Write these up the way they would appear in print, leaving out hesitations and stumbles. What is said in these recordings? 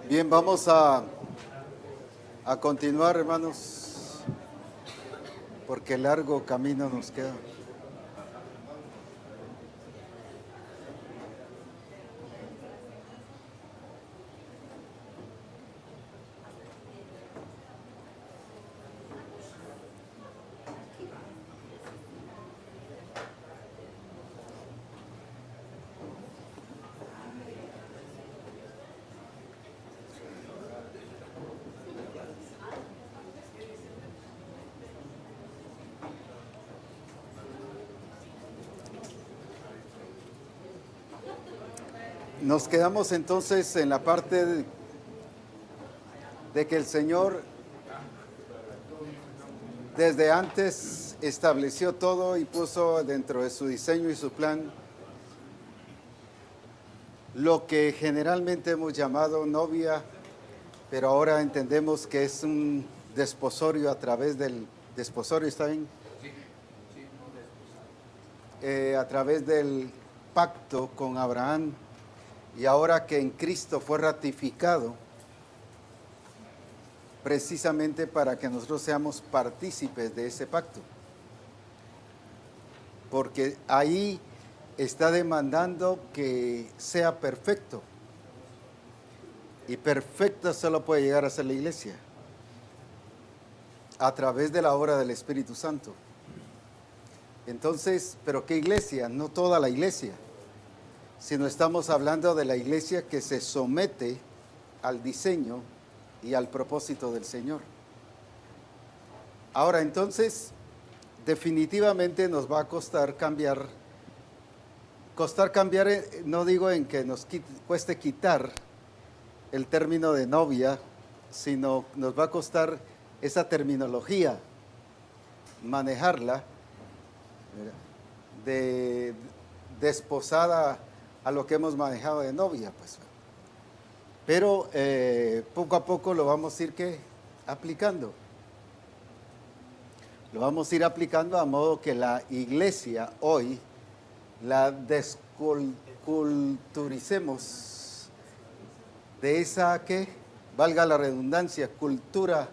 Bien, vamos a continuar, hermanos, porque largo camino nos queda. Nos quedamos entonces en la parte de que el Señor desde antes estableció todo y puso dentro de su diseño y su plan lo que generalmente hemos llamado novia, pero ahora entendemos que es un desposorio a través del desposorio, ¿está bien? A través del pacto con Abraham, y ahora que en Cristo fue ratificado, precisamente para que nosotros seamos partícipes de ese pacto, porque ahí está demandando que sea perfecto, y perfecta solo puede llegar a ser la iglesia, a través de la obra del Espíritu Santo. Entonces, ¿pero qué iglesia? No toda la iglesia, sino estamos hablando de la iglesia que se somete al diseño y al propósito del Señor. Ahora, entonces, definitivamente nos va a costar cambiar, no digo en que nos cueste quitar el término de novia, sino nos va a costar esa terminología, manejarla, de desposada a lo que hemos manejado de novia, pues. Pero poco a poco lo vamos a ir aplicando. Lo vamos a ir aplicando a modo que la iglesia hoy la desculturicemos de esa valga la redundancia, cultura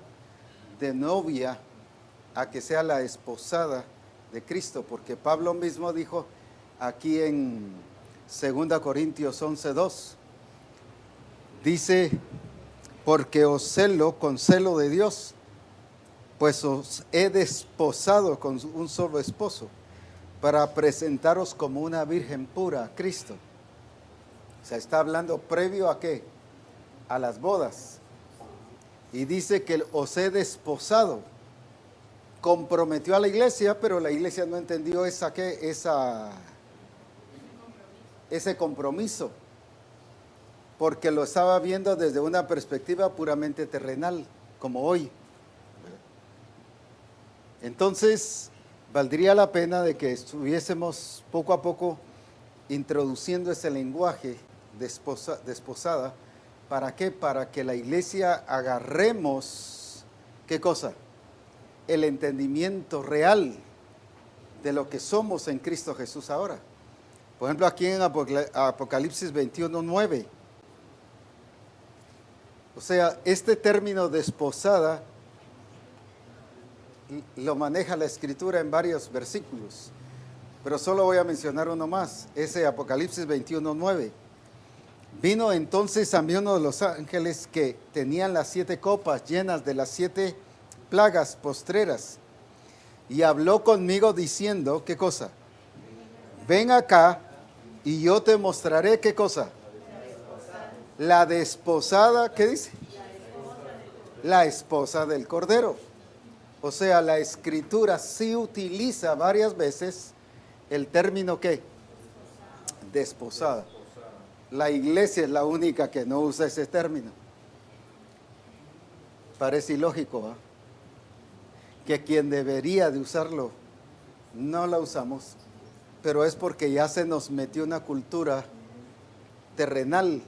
de novia, a que sea la esposada de Cristo, porque Pablo mismo dijo aquí en 2 Corintios 11:2, dice, porque os celo con celo de Dios, pues os he desposado con un solo esposo, para presentaros como una virgen pura a Cristo. O sea, está hablando previo a ¿qué? A las bodas. Y dice que os he desposado. Comprometió a la iglesia, pero la iglesia no entendió ese compromiso, porque lo estaba viendo desde una perspectiva puramente terrenal, como hoy. Entonces, valdría la pena de que estuviésemos poco a poco introduciendo ese lenguaje de desposada. ¿Para qué? Para que la iglesia agarremos, ¿qué cosa? El entendimiento real de lo que somos en Cristo Jesús ahora. Por ejemplo, aquí en Apocalipsis 21:9. O sea, este término desposada lo maneja la Escritura en varios versículos, pero solo voy a mencionar uno más, ese Apocalipsis 21:9. Vino entonces a mí uno de los ángeles que tenían las 7 copas llenas de las 7 plagas postreras, y habló conmigo diciendo, ¿qué cosa? Ven acá y yo te mostraré, ¿qué cosa? La desposada, ¿qué dice? La esposa del Cordero. O sea, la Escritura sí utiliza varias veces el término ¿qué? Desposada. La iglesia es la única que no usa ese término. Parece ilógico, ¿eh? Que quien debería de usarlo no la usamos, pero es porque ya se nos metió una cultura terrenal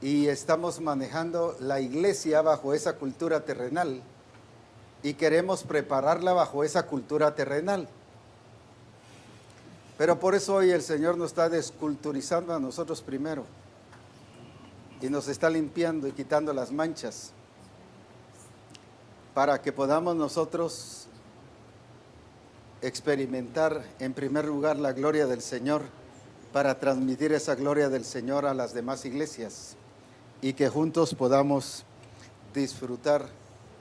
y estamos manejando la iglesia bajo esa cultura terrenal y queremos prepararla bajo esa cultura terrenal. Pero por eso hoy el Señor nos está desculturizando a nosotros primero. y nos está limpiando y quitando las manchas para que podamos nosotros experimentar en primer lugar la gloria del Señor, para transmitir esa gloria del Señor a las demás iglesias y que juntos podamos disfrutar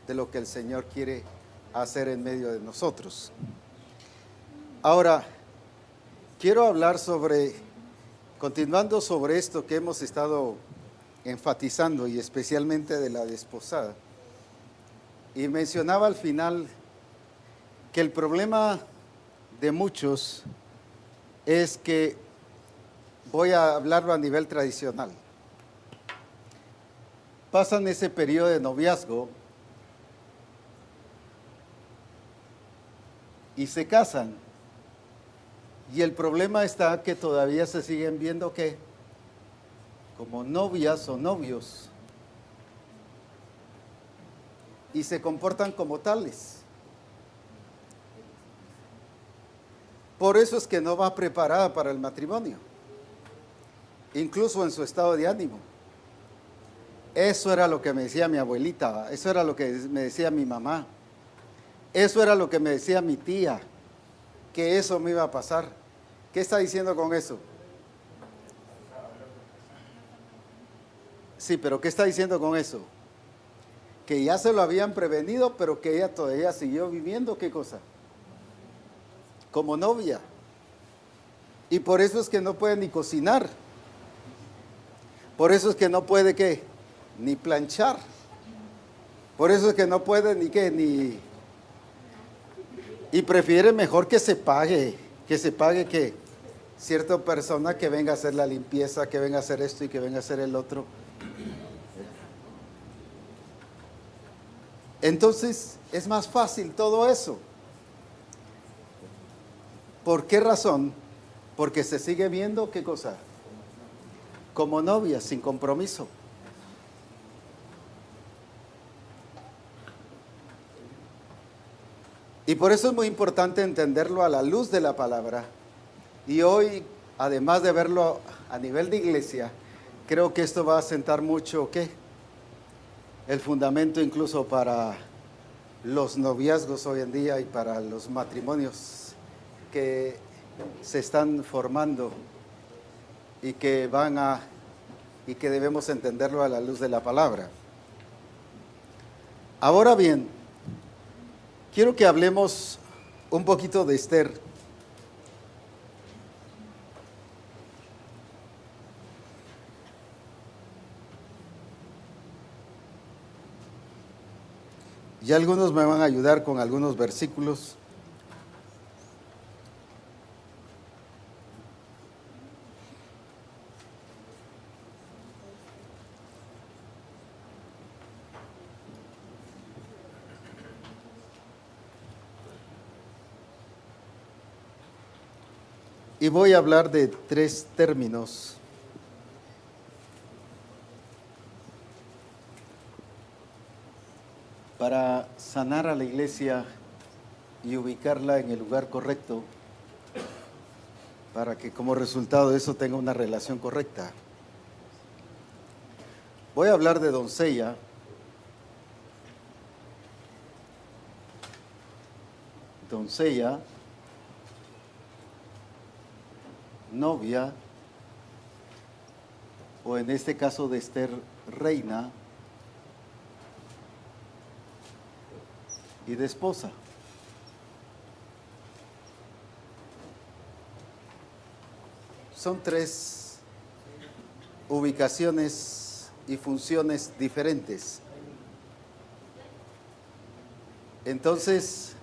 de lo que el Señor quiere hacer en medio de nosotros. Ahora, quiero hablar continuando sobre esto que hemos estado enfatizando y especialmente de la desposada. Y mencionaba al final que el problema de muchos es que, voy a hablarlo a nivel tradicional, pasan ese periodo de noviazgo y se casan. Y el problema está que todavía se siguen viendo que como novias o novios y se comportan como tales. Por eso es que no va preparada para el matrimonio, incluso en su estado de ánimo. Eso era lo que me decía mi abuelita, eso era lo que me decía mi mamá, eso era lo que me decía mi tía, que eso me iba a pasar. ¿Qué está diciendo con eso? Sí, pero ¿qué está diciendo con eso? Que ya se lo habían prevenido, pero que ella todavía siguió viviendo, ¿qué cosa? Como novia. Y por eso es que no puede ni cocinar. Por eso es que no puede, ¿qué? Ni planchar. Por eso es que no puede ni qué, ni... Y prefiere mejor que se pague que cierta persona que venga a hacer la limpieza, que venga a hacer esto y que venga a hacer el otro. Entonces, es más fácil todo eso. ¿Por qué razón? Porque se sigue viendo, ¿qué cosa? Como novia, sin compromiso. Y por eso es muy importante entenderlo a la luz de la palabra. Y hoy, además de verlo a nivel de iglesia, creo que esto va a sentar mucho, ¿qué? El fundamento incluso para los noviazgos hoy en día y para los matrimonios que se están formando y que debemos entenderlo a la luz de la palabra. Ahora bien, quiero que hablemos un poquito de Esther. Y algunos me van a ayudar con algunos versículos. Y voy a hablar de 3 términos. Para sanar a la iglesia y ubicarla en el lugar correcto, para que como resultado de eso tenga una relación correcta. Voy a hablar de doncella, novia, o en este caso de Esther, reina, y de esposa. Son 3 ubicaciones y funciones diferentes. Entonces,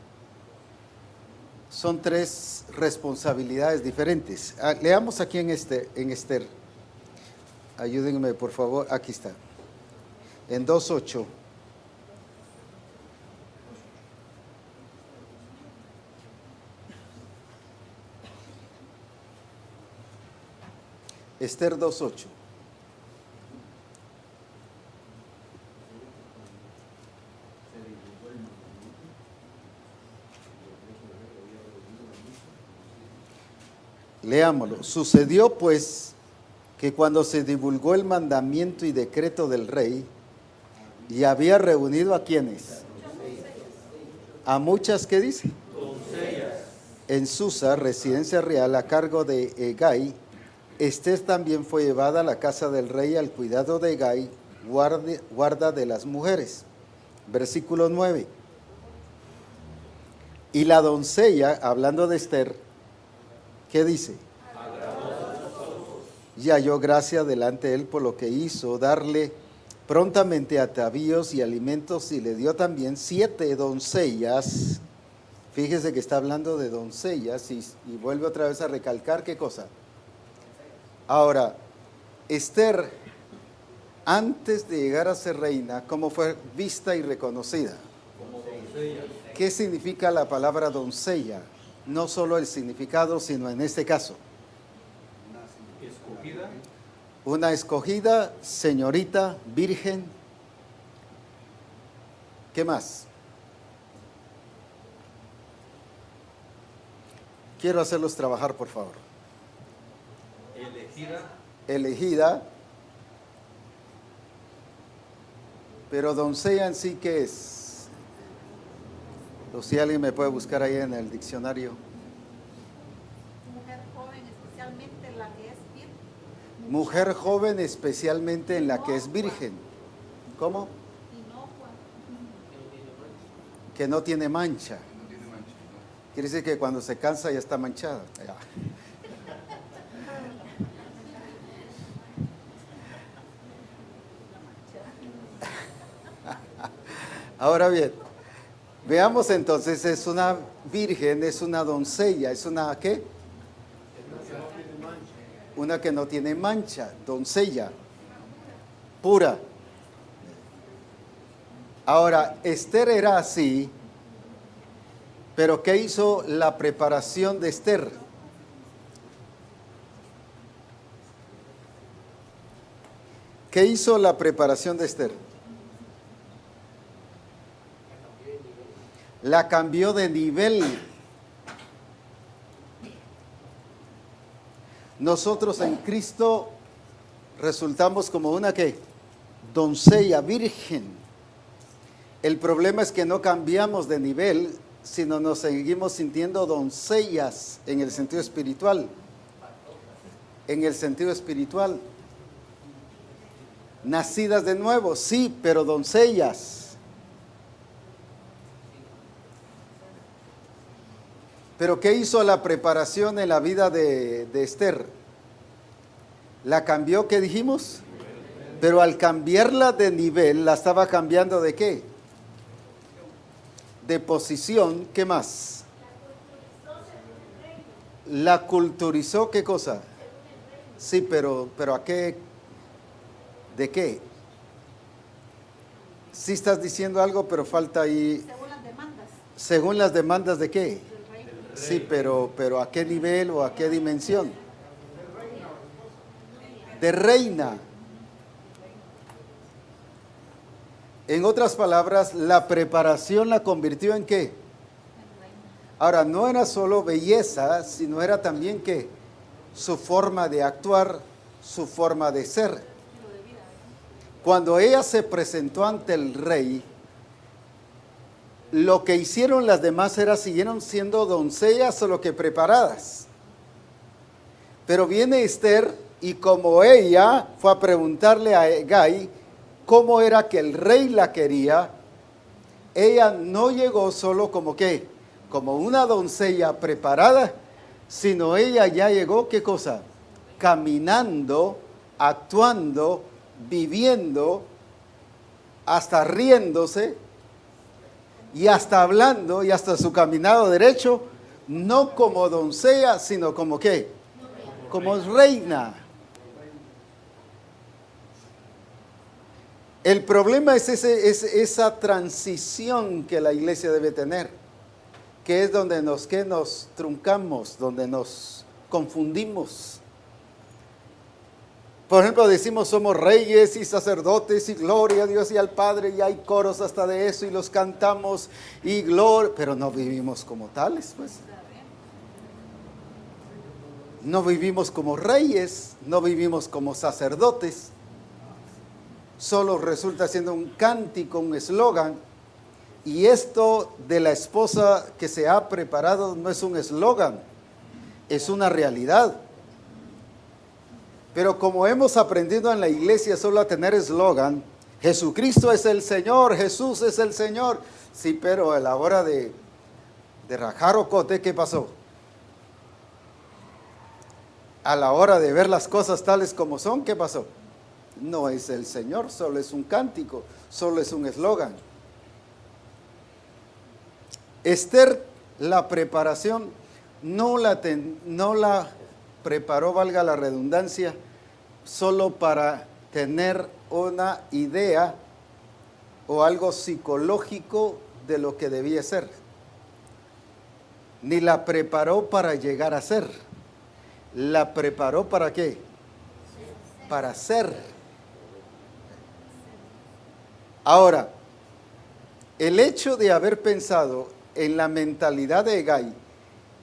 son 3 responsabilidades diferentes. Leamos aquí en Esther. Ayúdenme, por favor. Aquí está. En 2:8. Esther 2:8. Leámoslo. Sucedió pues que cuando se divulgó el mandamiento y decreto del rey, y había reunido a quienes, a muchas, ¿qué dice? Doncellas. En Susa, residencia real, a cargo de Hegai, Esther también fue llevada a la casa del rey al cuidado de Hegai, guarda de las mujeres. Versículo 9. Y la doncella, hablando de Esther, ¿qué dice? Y halló gracia delante de él por lo que hizo, darle prontamente atavíos y alimentos, y le dio también 7 doncellas. Fíjese que está hablando de doncellas y vuelve otra vez a recalcar qué cosa. Ahora, Esther, antes de llegar a ser reina, ¿cómo fue vista y reconocida? Como doncella. ¿Qué significa la palabra doncella? No solo el significado, sino en este caso. Escogida. Una escogida, señorita, virgen. ¿Qué más? Quiero hacerlos trabajar, por favor. Elegida. Elegida. Pero doncella en sí, ¿qué es? O si alguien me puede buscar ahí en el diccionario. Mujer joven, especialmente la que es virgen. Mujer joven, especialmente en la que es virgen. ¿Cómo? Inocua. Que no tiene mancha. Quiere decir que cuando se cansa ya está manchada. Ya. Ahora bien, veamos entonces, es una virgen, es una doncella, es una ¿qué? Una que no tiene mancha, doncella, pura. Ahora, Esther era así, pero ¿qué hizo la preparación de Esther? ¿Qué hizo la preparación de Esther? La cambió de nivel. Nosotros en Cristo resultamos como una ¿qué? Doncella virgen. El problema es que no cambiamos de nivel, sino nos seguimos sintiendo doncellas en el sentido espiritual. En el sentido espiritual. Nacidas de nuevo, sí, pero doncellas. Pero ¿qué hizo la preparación en la vida de Esther? ¿La cambió, qué dijimos? Pero al cambiarla de nivel, ¿la estaba cambiando de qué? De posición, ¿qué más? La culturizó, ¿qué cosa? Sí, pero ¿a qué? ¿De qué? Sí estás diciendo algo, pero falta ahí. Según las demandas ¿Según las demandas de qué? del rey. Sí, pero ¿a qué nivel o a qué dimensión? De reina. En otras palabras, la preparación la convirtió en ¿qué? Ahora, no era solo belleza, sino era también ¿qué? Su forma de actuar, su forma de ser. Cuando ella se presentó ante el rey, lo que hicieron las demás era siguieron siendo doncellas solo que preparadas. Pero viene Esther y como ella fue a preguntarle a Hegai cómo era que el rey la quería, ella no llegó solo como ¿qué? Como una doncella preparada, sino ella ya llegó, ¿qué cosa? Caminando, actuando, viviendo, hasta riéndose, y hasta hablando, y hasta su caminado derecho, no como doncella, sino como ¿qué? Como reina. El problema es esa transición que la iglesia debe tener, que es donde nos truncamos, donde nos confundimos. Por ejemplo, decimos somos reyes y sacerdotes y gloria a Dios y al Padre, y hay coros hasta de eso y los cantamos y gloria, pero no vivimos como tales, pues. No vivimos como reyes, no vivimos como sacerdotes. Solo resulta siendo un cántico, un eslogan. Y esto de la esposa que se ha preparado no es un eslogan, es una realidad. Pero como hemos aprendido en la iglesia solo a tener eslogan, Jesucristo es el Señor, Jesús es el Señor. Sí, pero a la hora de rajar ocote, ¿qué pasó? A la hora de ver las cosas tales como son, ¿qué pasó? No es el Señor, solo es un cántico, solo es un eslogan. Esther, la preparación, no la preparó, valga la redundancia, solo para tener una idea o algo psicológico de lo que debía ser. Ni la preparó para llegar a ser. La preparó ¿para qué? Para ser. Ahora, el hecho de haber pensado en la mentalidad de Hegai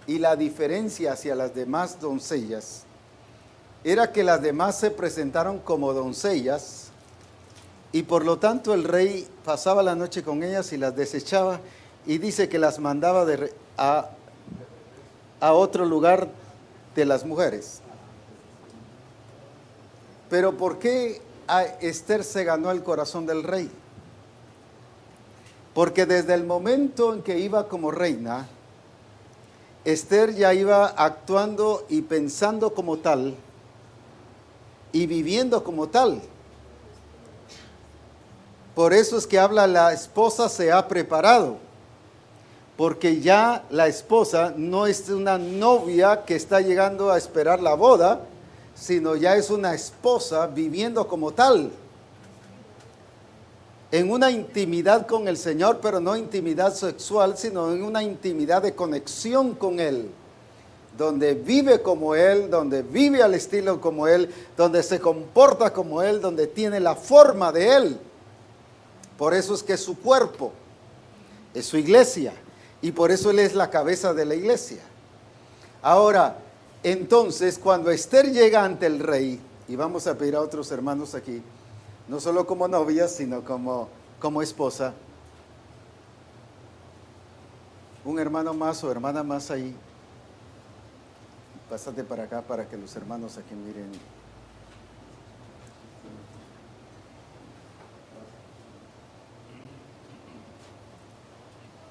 y la diferencia hacia las demás doncellas era que las demás se presentaron como doncellas y por lo tanto el rey pasaba la noche con ellas y las desechaba y dice que las mandaba a otro lugar de las mujeres. Pero ¿por qué a Esther se ganó el corazón del rey? Porque desde el momento en que iba como reina, Esther ya iba actuando y pensando como tal y viviendo como tal. Por eso es que habla la esposa se ha preparado, porque ya la esposa no es una novia que está llegando a esperar la boda, sino ya es una esposa viviendo como tal. En una intimidad con el Señor, pero no intimidad sexual, sino en una intimidad de conexión con Él, donde vive como Él, donde vive al estilo como Él, donde se comporta como Él, donde tiene la forma de Él. Por eso es que es su cuerpo, es su iglesia, y por eso Él es la cabeza de la iglesia. Ahora, entonces, cuando Esther llega ante el rey, y vamos a pedir a otros hermanos aquí, no solo como novia, sino como esposa. Un hermano más o hermana más ahí. Pásate para acá para que los hermanos aquí miren.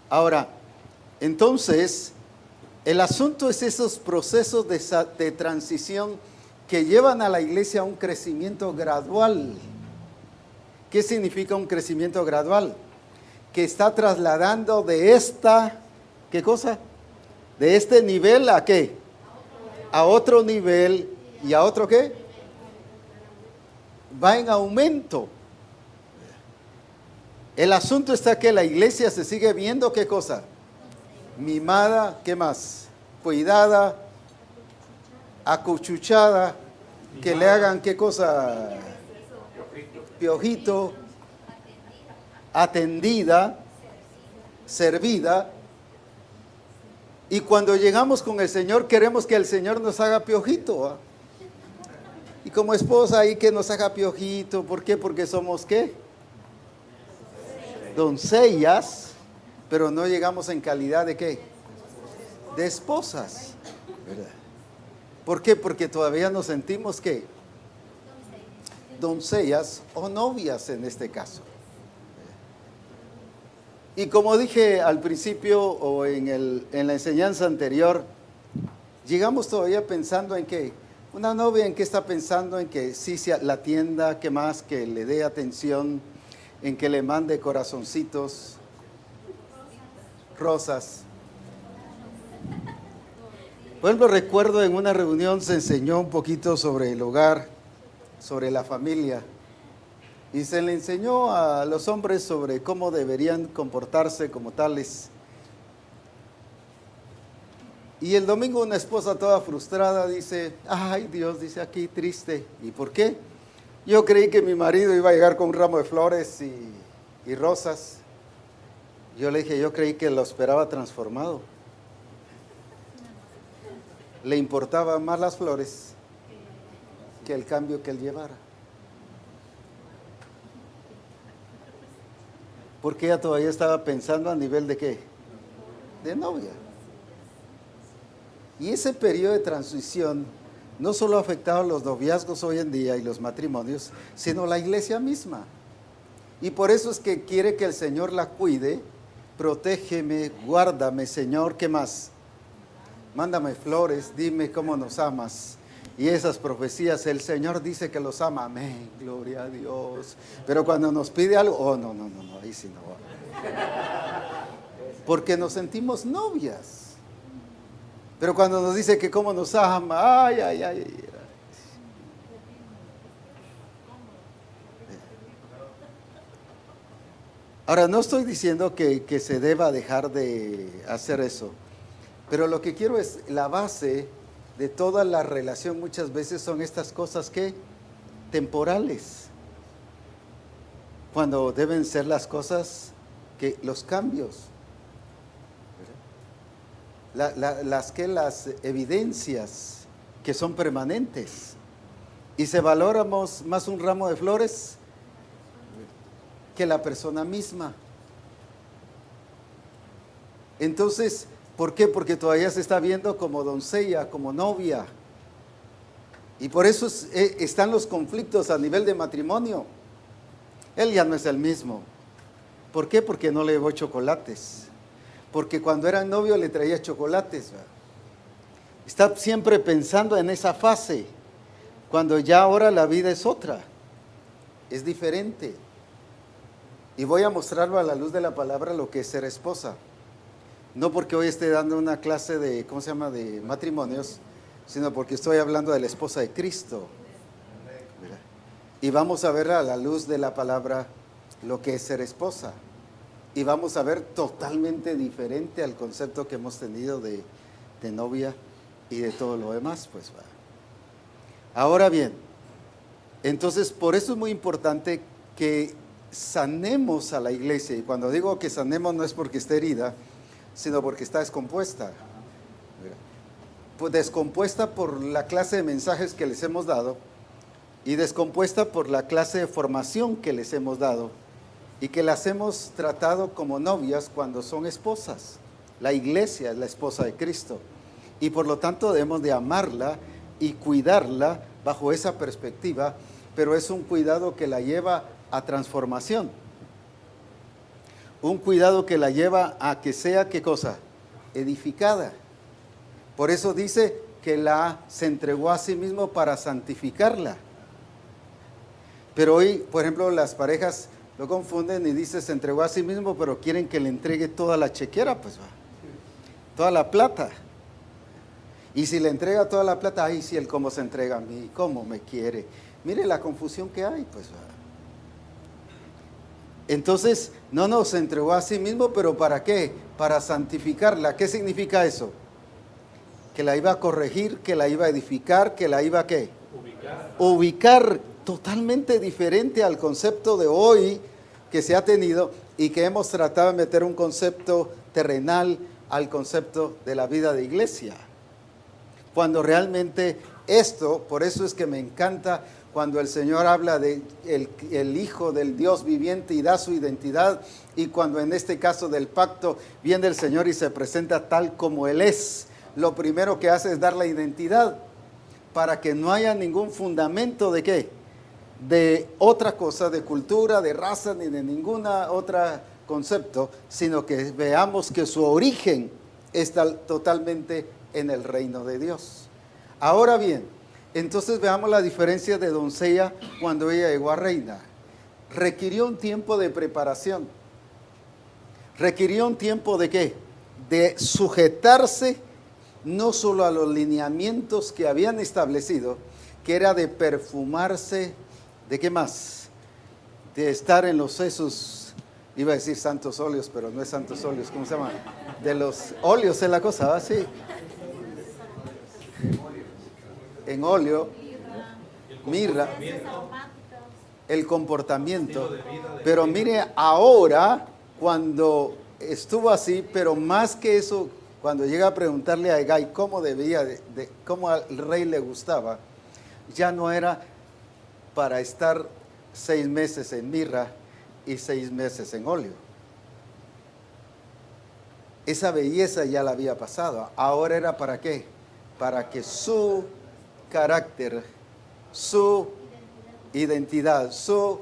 Ahora, entonces, el asunto es esos procesos de transición que llevan a la iglesia a un crecimiento gradual. ¿Qué significa un crecimiento gradual? Que está trasladando de esta, ¿qué cosa? De este nivel ¿a qué? A otro nivel. ¿Y a otro qué? Va en aumento. El asunto está que la iglesia se sigue viendo, ¿qué cosa? Mimada, ¿qué más? Cuidada, acuchuchada, que le hagan, ¿qué cosa? Piojito, atendida, servida. Y cuando llegamos con el Señor, queremos que el Señor nos haga piojito, ¿eh? Y como esposa ahí que nos haga piojito. ¿Por qué? Porque somos ¿qué? Doncellas, pero no llegamos en calidad de ¿qué? De esposas, ¿verdad? ¿Por qué? Porque todavía nos sentimos ¿qué? Doncellas o novias en este caso. Y como dije al principio o en la enseñanza anterior, llegamos todavía pensando en que una novia en que está pensando en que sí la atienda, que más, que le dé atención, en que le mande corazoncitos, rosas. Por ejemplo, recuerdo en una reunión se enseñó un poquito sobre el hogar, sobre la familia, y se le enseñó a los hombres sobre cómo deberían comportarse como tales. Y el domingo una esposa toda frustrada dice, ay Dios, dice aquí triste. ¿Y por qué? Yo creí que mi marido iba a llegar con un ramo de flores y rosas. Yo le dije, yo creí que lo esperaba transformado. le importaban más las flores que el cambio que él llevara. Porque ella todavía estaba pensando a nivel de ¿qué? De novia. Y ese periodo de transición no solo ha afectado a los noviazgos hoy en día y los matrimonios, sino la iglesia misma. Y por eso es que quiere que el Señor la cuide. Protégeme, guárdame, Señor, ¿qué más? Mándame flores, dime cómo nos amas. Y esas profecías, el Señor dice que los ama, amén, gloria a Dios. Pero cuando nos pide algo, oh, no, ahí sí no va. Porque nos sentimos novias. Pero cuando nos dice que cómo nos ama, ay. Ahora, no estoy diciendo que se deba dejar de hacer eso, pero lo que quiero es, la base de toda la relación muchas veces son estas cosas que temporales, cuando deben ser las cosas que los cambios, las evidencias que son permanentes. Y se valoramos más un ramo de flores que la persona misma. Entonces, ¿por qué? Porque todavía se está viendo como doncella, como novia. Y por eso están los conflictos a nivel de matrimonio. Él ya no es el mismo. ¿Por qué? Porque no le llevó chocolates. Porque cuando eran novios le traía chocolates. Está siempre pensando en esa fase, cuando ya ahora la vida es otra, es diferente. Y voy a mostrarlo a la luz de la palabra lo que es ser esposa. No porque hoy esté dando una clase de, de matrimonios, sino porque estoy hablando de la esposa de Cristo. Y vamos a ver a la luz de la palabra lo que es ser esposa. Y vamos a ver totalmente diferente al concepto que hemos tenido de novia y de todo lo demás, pues va. Ahora bien, entonces por eso es muy importante que sanemos a la iglesia. Y cuando digo que sanemos no es porque esté herida, sino porque está descompuesta. Pues descompuesta por la clase de mensajes que les hemos dado y descompuesta por la clase de formación que les hemos dado y que las hemos tratado como novias cuando son esposas. La iglesia es la esposa de Cristo y por lo tanto debemos de amarla y cuidarla bajo esa perspectiva, pero es un cuidado que la lleva a transformación. Un cuidado que la lleva a que sea, ¿qué cosa? Edificada. Por eso dice que se entregó a sí mismo para santificarla. Pero hoy, por ejemplo, las parejas lo confunden y dicen se entregó a sí mismo, pero quieren que le entregue toda la chequera, pues va. Toda la plata. Y si le entrega toda la plata, ay, si él cómo se entrega a mí, cómo me quiere. Mire la confusión que hay, pues va. Entonces, no, se entregó a sí mismo, pero ¿para qué? Para santificarla. ¿Qué significa eso? Que la iba a corregir, que la iba a edificar, que la iba a ¿qué? Ubicar totalmente diferente al concepto de hoy que se ha tenido y que hemos tratado de meter un concepto terrenal al concepto de la vida de iglesia. Cuando realmente esto, por eso es que me encanta cuando el Señor habla de el Hijo del Dios viviente y da su identidad, y cuando en este caso del pacto viene el Señor y se presenta tal como Él es, lo primero que hace es dar la identidad para que no haya ningún fundamento de ¿qué? De otra cosa, de cultura, de raza, ni de ninguna otra concepto, sino que veamos que su origen está totalmente en el reino de Dios. Ahora bien, entonces veamos la diferencia de doncella cuando ella llegó a reina. Requirió un tiempo de preparación. Requirió un tiempo de ¿qué? De sujetarse no solo a los lineamientos que habían establecido, que era de perfumarse, ¿de qué más? De estar en los sesos, iba a decir santos óleos, pero no es santos óleos, ¿cómo se llama? De los óleos es la cosa, ¿va? Sí. En óleo, mirra, el comportamiento. Pero mire, ahora, cuando estuvo así, pero más que eso, cuando llega a preguntarle a Hegai cómo debía, cómo al rey le gustaba, ya no era para estar 6 meses en mirra y 6 meses en óleo. Esa belleza ya la había pasado. Ahora era ¿para qué? Para que su carácter, su identidad, su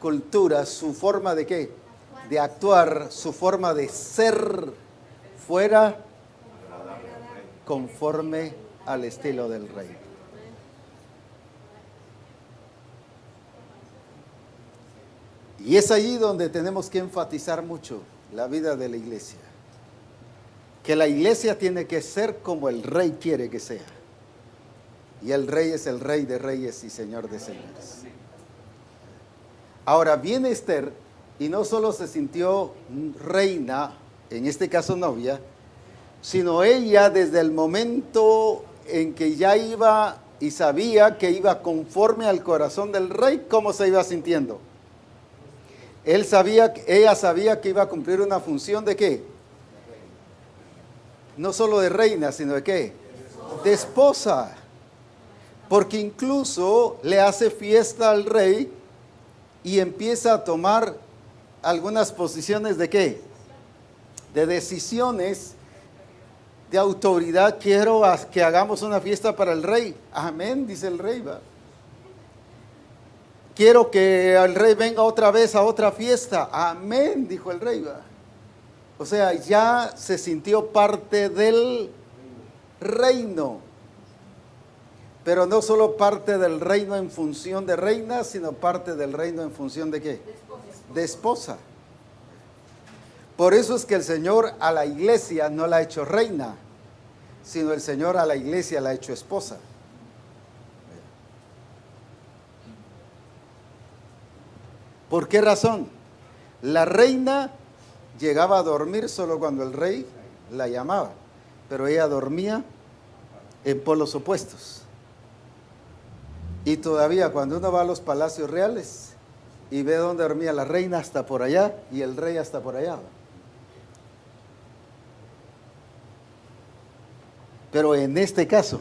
cultura, su forma de qué, de actuar, su forma de ser fuera conforme al estilo del rey. Y es allí donde tenemos que enfatizar mucho la vida de la iglesia, que la iglesia tiene que ser como el rey quiere que sea, y el rey es el rey de reyes y señor de señores. Ahora viene Esther y no solo se sintió reina, en este caso novia, sino ella desde el momento en que ya iba y sabía que iba conforme al corazón del rey, ¿cómo se iba sintiendo? Ella sabía que iba a cumplir una función ¿de qué? No solo de reina, sino ¿de qué? De esposa. Porque incluso le hace fiesta al rey y empieza a tomar algunas posiciones ¿de qué? De decisiones de autoridad. Quiero que hagamos una fiesta para el rey. Amén, dice el rey, ¿va? Quiero que el rey venga otra vez a otra fiesta. Amén, dijo el rey, ¿va? O sea, ya se sintió parte del reino. Pero no solo parte del reino en función de reina, sino parte del reino en función de ¿qué? De esposa. Por eso es que el Señor a la iglesia no la ha hecho reina, sino el Señor a la iglesia la ha hecho esposa. ¿Por qué razón? La reina llegaba a dormir solo cuando el rey la llamaba, pero ella dormía en polos opuestos. Y todavía cuando uno va a los palacios reales y ve dónde dormía la reina, hasta por allá, y el rey hasta por allá. Pero en este caso,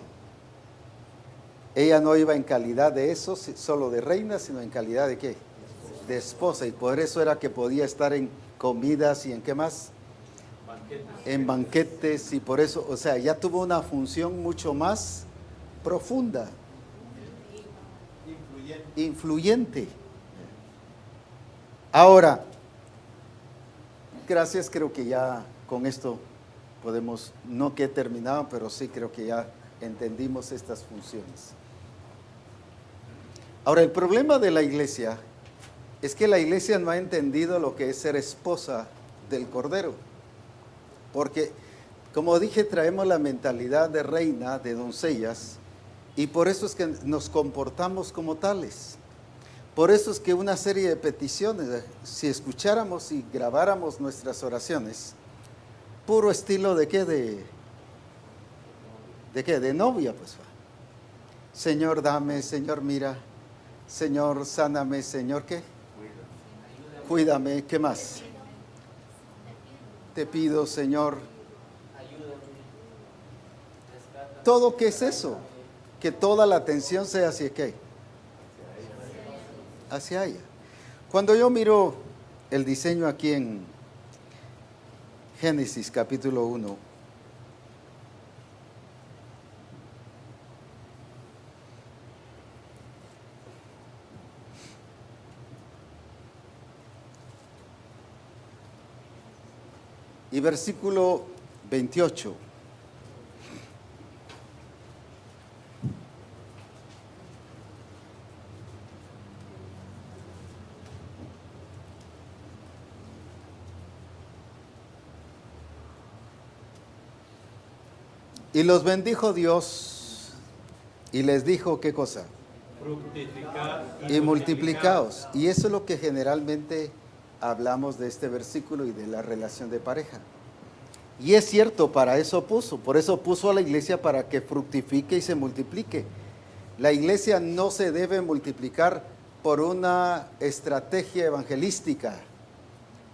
ella no iba en calidad de eso, solo de reina, sino en calidad de ¿qué? De esposa. Y por eso era que podía estar en comidas y en ¿qué más? Banquetes. En banquetes, y por eso, o sea, ya tuvo una función mucho más profunda. Influyente. Ahora, gracias, creo que ya con esto podemos, no que he terminado, pero sí creo que ya entendimos estas funciones. Ahora, el problema de la iglesia es que la iglesia no ha entendido lo que es ser esposa del Cordero. Porque, como dije, traemos la mentalidad de reina, de doncellas, y por eso es que nos comportamos como tales. Por eso es que una serie de peticiones, si escucháramos y grabáramos nuestras oraciones, puro estilo de qué, de qué, de novia, pues. Señor, dame, Señor, mira, Señor, sáname, Señor, ¿qué? Cuídame, ¿qué más? Te pido, Señor. Todo, ¿qué es eso? Que toda la atención sea hacia qué? Hacia ella. Cuando yo miro el diseño aquí en Génesis capítulo 1, y versículo 28. Y los bendijo Dios y les dijo, ¿qué cosa? Fructificad Y multiplicaos. Y eso es lo que generalmente hablamos de este versículo y de la relación de pareja. Y es cierto, para eso puso. Por eso puso a la iglesia para que fructifique y se multiplique. La iglesia no se debe multiplicar por una estrategia evangelística.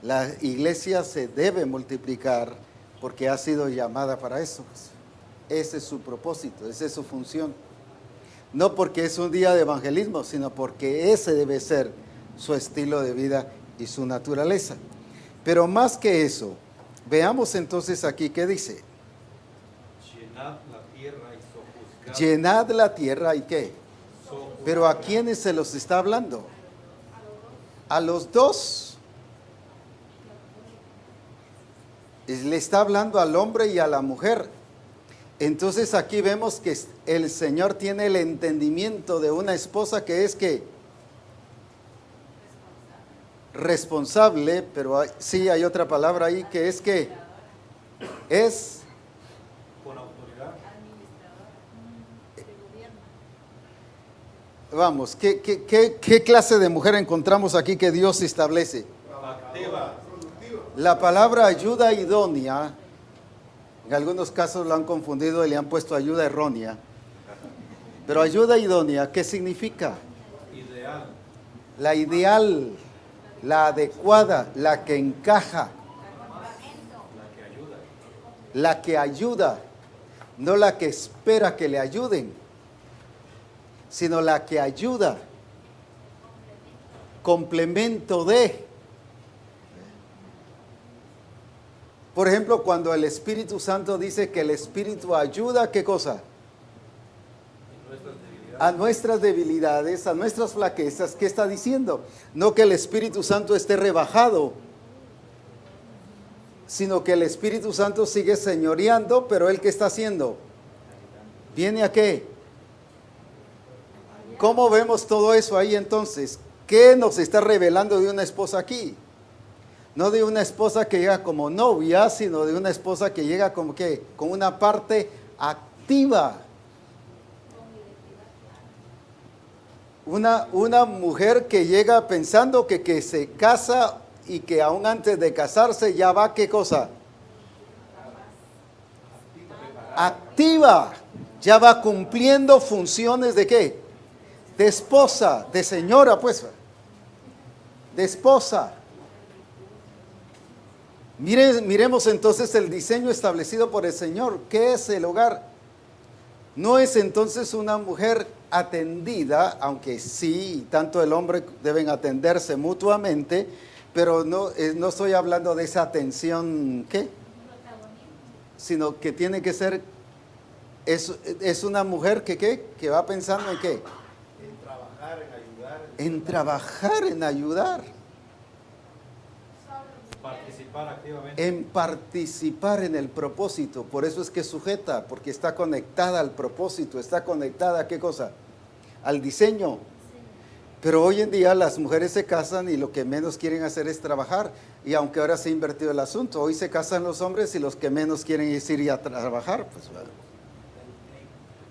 La iglesia se debe multiplicar porque ha sido llamada para eso. Ese es su propósito, esa es su función. No porque es un día de evangelismo, sino porque ese debe ser su estilo de vida y su naturaleza. Pero más que eso, veamos entonces aquí qué dice. Llenad la tierra y sojuzgad. Llenad la tierra y qué. Sojuzgad. Pero ¿a quiénes se los está hablando? A los dos. Le está hablando al hombre y a la mujer. Entonces aquí vemos que el Señor tiene el entendimiento de una esposa que es que responsable, pero sí hay otra palabra ahí que es que es Con autoridad. vamos, ¿qué clase de mujer encontramos aquí que Dios establece? Activa. La palabra ayuda idónea, en algunos casos lo han confundido y le han puesto ayuda errónea. Pero ayuda idónea, ¿qué significa? Ideal. La ideal, la adecuada, la que encaja, La que ayuda. la que ayuda, no la que espera que le ayuden, sino la que ayuda, complemento de. Por ejemplo, cuando el Espíritu Santo dice que el Espíritu ayuda, ¿qué cosa? En nuestras debilidades. A nuestras debilidades, a nuestras flaquezas, ¿qué está diciendo? No que el Espíritu Santo esté rebajado, sino que el Espíritu Santo sigue señoreando, pero ¿él qué está haciendo? ¿Viene a qué? ¿Cómo vemos todo eso ahí entonces? ¿Qué nos está revelando de una esposa aquí? No de una esposa que llega como novia, sino de una esposa que llega como que con una parte activa. Una mujer que llega pensando que se casa y que aún antes de casarse ya va, ¿qué cosa? Activa. Ya va cumpliendo funciones de ¿qué? De esposa, de señora, pues. De esposa. Miremos entonces el diseño establecido por el Señor. ¿Qué es el hogar? No es entonces una mujer atendida, aunque sí, tanto el hombre deben atenderse mutuamente, pero no estoy hablando de esa atención, ¿qué? Sino que tiene que ser, es una mujer que va pensando en ¿qué? En trabajar, en ayudar. En trabajar, en ayudar. Participar activamente. En participar en el propósito. Por eso es que es sujeta, porque está conectada al propósito, está conectada ¿a qué cosa? Al diseño. Pero hoy en día las mujeres se casan y lo que menos quieren hacer es trabajar. Y aunque ahora se ha invertido el asunto, hoy se casan los hombres y los que menos quieren es ir a trabajar. Pues, bueno.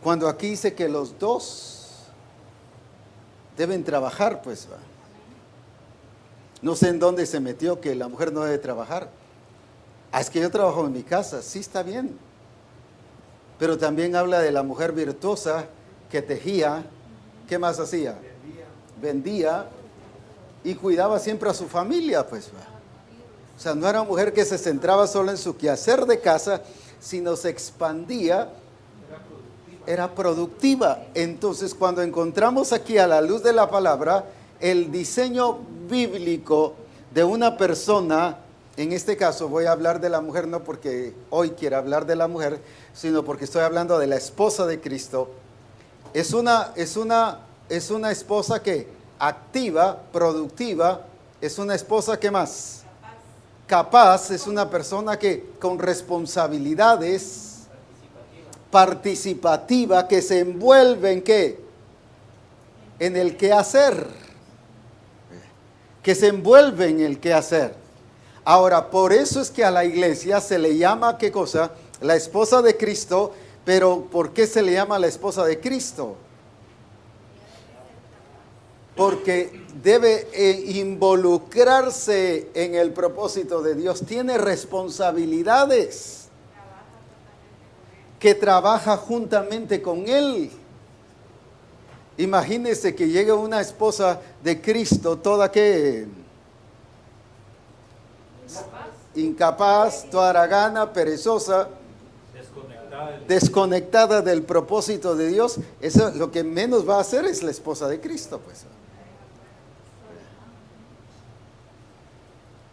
Cuando aquí dice que los dos deben trabajar, pues va. No sé en dónde se metió que la mujer no debe trabajar. Es que yo trabajo en mi casa, sí está bien. Pero también habla de la mujer virtuosa que tejía. ¿Qué más hacía? Vendía y cuidaba siempre a su familia, pues. O sea, no era una mujer que se centraba solo en su quehacer de casa, sino se expandía, era productiva. Entonces, cuando encontramos aquí a la luz de la palabra el diseño bíblico de una persona, en este caso voy a hablar de la mujer, no porque hoy quiera hablar de la mujer, sino porque estoy hablando de la esposa de Cristo. Es una esposa que activa, productiva, es una esposa que más capaz, es una persona que con responsabilidades, participativa, que se envuelve en qué, en el quehacer. Que se envuelve en el quehacer. Ahora, por eso es que a la iglesia se le llama, ¿qué cosa? La esposa de Cristo, pero ¿por qué se le llama la esposa de Cristo? Porque debe involucrarse en el propósito de Dios, tiene responsabilidades, que trabaja juntamente con Él. Imagínese que llegue una esposa de Cristo toda que incapaz, toda haragana, perezosa, desconectada del propósito de Dios, eso lo que menos va a hacer es la esposa de Cristo, pues.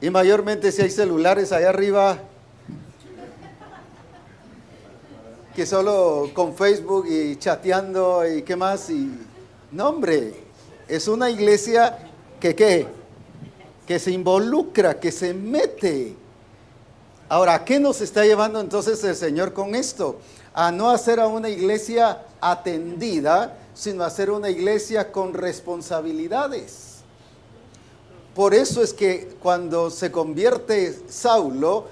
Y mayormente si hay celulares allá arriba que solo con Facebook y chateando y qué más, y no, hombre, es una iglesia que ¿qué? Que se involucra, que se mete. Ahora, ¿a qué nos está llevando entonces el Señor con esto? A no hacer a una iglesia atendida, sino a hacer una iglesia con responsabilidades. Por eso es que cuando se convierte Saulo,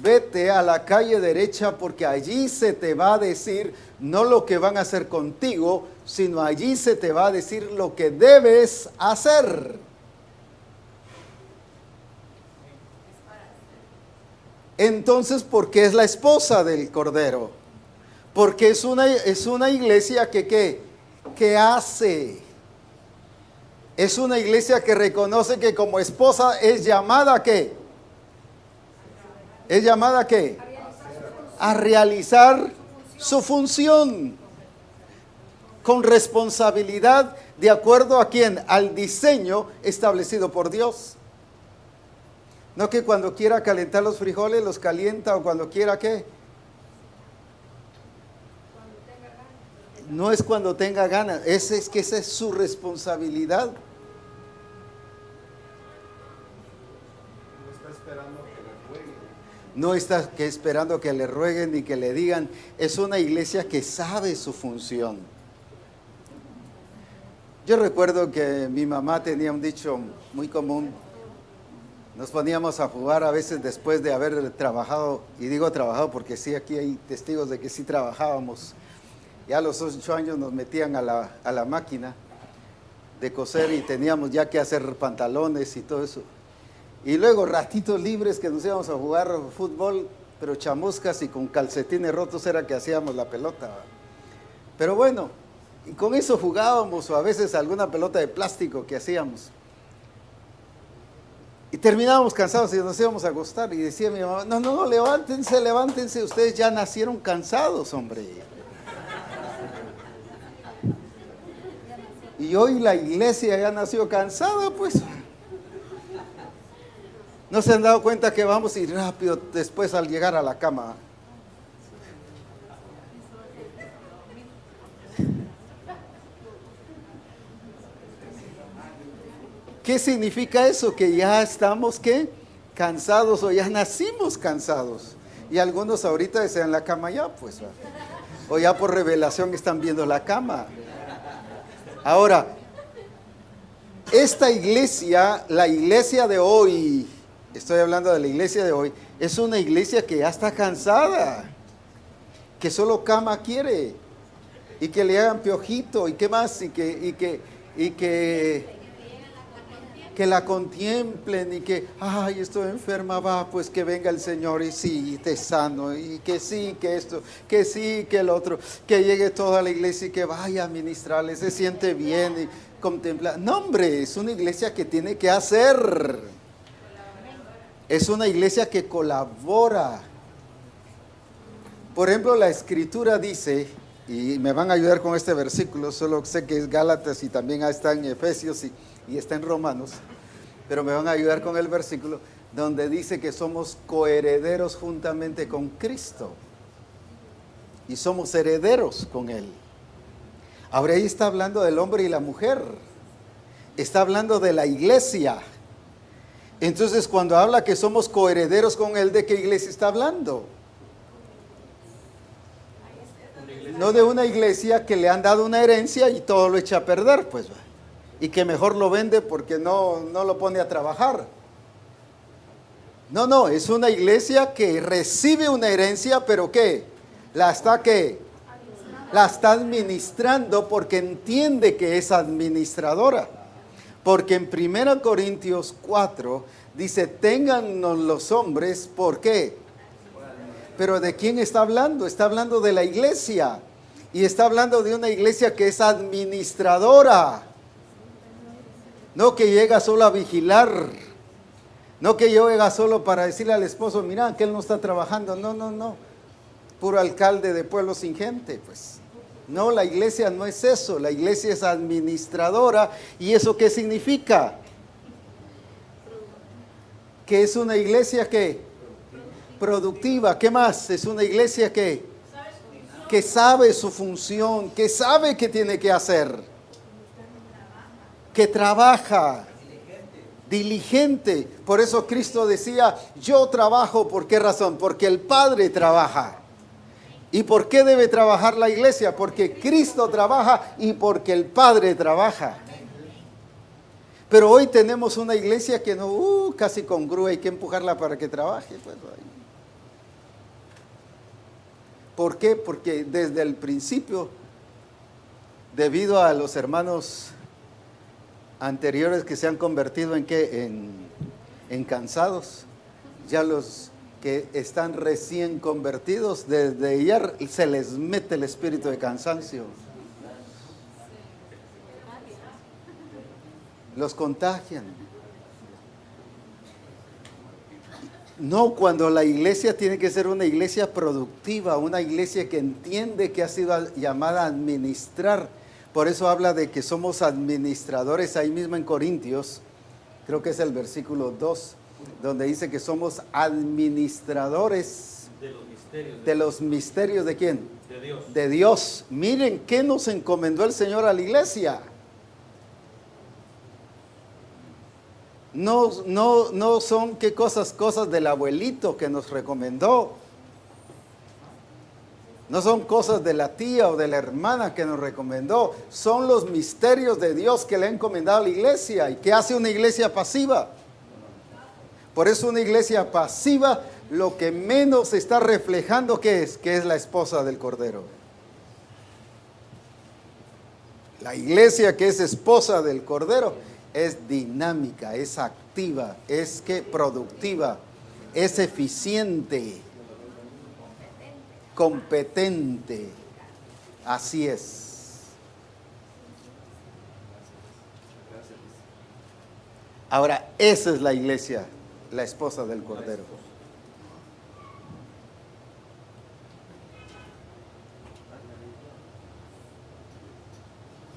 vete a la calle derecha, porque allí se te va a decir no lo que van a hacer contigo, sino allí se te va a decir lo que debes hacer. Entonces, ¿por qué es la esposa del Cordero? Porque es una iglesia que hace. Es una iglesia que reconoce que como esposa es llamada ¿a qué? ¿Es llamada a qué? A realizar su función con responsabilidad, de acuerdo a quién, al diseño establecido por Dios. No que cuando quiera calentar los frijoles los calienta, o cuando quiera ¿qué? No es cuando tenga ganas, es que esa es su responsabilidad. No está esperando que le rueguen ni que le digan. Es una iglesia que sabe su función. Yo recuerdo que mi mamá tenía un dicho muy común. Nos poníamos a jugar a veces después de haber trabajado, y digo trabajado porque sí, aquí hay testigos de que sí trabajábamos. Ya a los 8 años nos metían a la máquina de coser y teníamos ya que hacer pantalones y todo eso. Y luego ratitos libres que nos íbamos a jugar fútbol, pero chamuscas y con calcetines rotos era que hacíamos la pelota. Pero bueno, y con eso jugábamos, o a veces alguna pelota de plástico que hacíamos. Y terminábamos cansados y nos íbamos a acostar. Y decía mi mamá, no, levántense, ustedes ya nacieron cansados, hombre. Y hoy la iglesia ya nació cansada, pues. ¿No se han dado cuenta que vamos a ir rápido después al llegar a la cama? ¿Qué significa eso? Que ya estamos, ¿qué? Cansados, o ya nacimos cansados. Y algunos ahorita están en la cama ya, pues. O ya por revelación están viendo la cama. Ahora, esta iglesia, la iglesia de hoy, estoy hablando de la iglesia de hoy, es una iglesia que ya está cansada, que solo cama quiere, y que le hagan piojito, y qué más, y que la contemplen, y que, ay, estoy enferma, va, pues que venga el Señor, y sí, te sano, y que sí, que esto, que sí, que el otro, que llegue toda la iglesia y que vaya a ministrarle, se siente bien, y contempla. No, hombre, es una iglesia que tiene que hacer. Es una iglesia que colabora. Por ejemplo, la Escritura dice, y me van a ayudar con este versículo, solo sé que es Gálatas y también está en Efesios y está en Romanos, pero me van a ayudar con el versículo donde dice que somos coherederos juntamente con Cristo y somos herederos con Él. Ahora ahí está hablando del hombre y la mujer, está hablando de la iglesia. Entonces cuando habla que somos coherederos con Él, ¿de qué iglesia está hablando? No de una iglesia que le han dado una herencia y todo lo echa a perder, pues, y que mejor lo vende porque no lo pone a trabajar. No, es una iglesia que recibe una herencia, pero ¿qué? La está administrando porque entiende que es administradora. Porque en 1 Corintios 4 dice, téngannos los hombres, ¿por qué? Pero ¿de quién está hablando? Está hablando de la iglesia. Y está hablando de una iglesia que es administradora. No que llega solo a vigilar. No que yo venga solo para decirle al esposo, mira, que él no está trabajando. No, no, no. Puro alcalde de pueblo sin gente, pues. No, la iglesia no es eso. La iglesia es administradora. ¿Y eso qué significa? Que es una iglesia que productiva. ¿Qué más? Es una iglesia que sabe su función, que sabe qué tiene que hacer, que trabaja. Diligente. Por eso Cristo decía, yo trabajo. ¿Por qué razón? Porque el Padre trabaja. ¿Y por qué debe trabajar la iglesia? Porque Cristo trabaja y porque el Padre trabaja. Pero hoy tenemos una iglesia que no, casi con grúa, hay que empujarla para que trabaje. Pues, ¿por qué? Porque desde el principio, debido a los hermanos anteriores que se han convertido en ¿qué? En cansados, ya los que están recién convertidos, desde ayer se les mete el espíritu de cansancio. Los contagian. No, cuando la iglesia tiene que ser una iglesia productiva, una iglesia que entiende que ha sido llamada a administrar. Por eso habla de que somos administradores ahí mismo en Corintios, creo que es el versículo 2, donde dice que somos administradores de los misterios. ¿De quién? De Dios. De Dios. Miren qué nos encomendó el Señor a la iglesia. No son qué cosas del abuelito que nos recomendó. No son cosas de la tía o de la hermana que nos recomendó. Son los misterios de Dios que le ha encomendado a la iglesia. ¿Y qué hace una iglesia pasiva? Por eso una iglesia pasiva lo que menos está reflejando que es la esposa del Cordero. La iglesia que es esposa del Cordero es dinámica, es activa, es productiva, es eficiente, competente. Así es. Ahora, esa es la iglesia, la esposa del Cordero.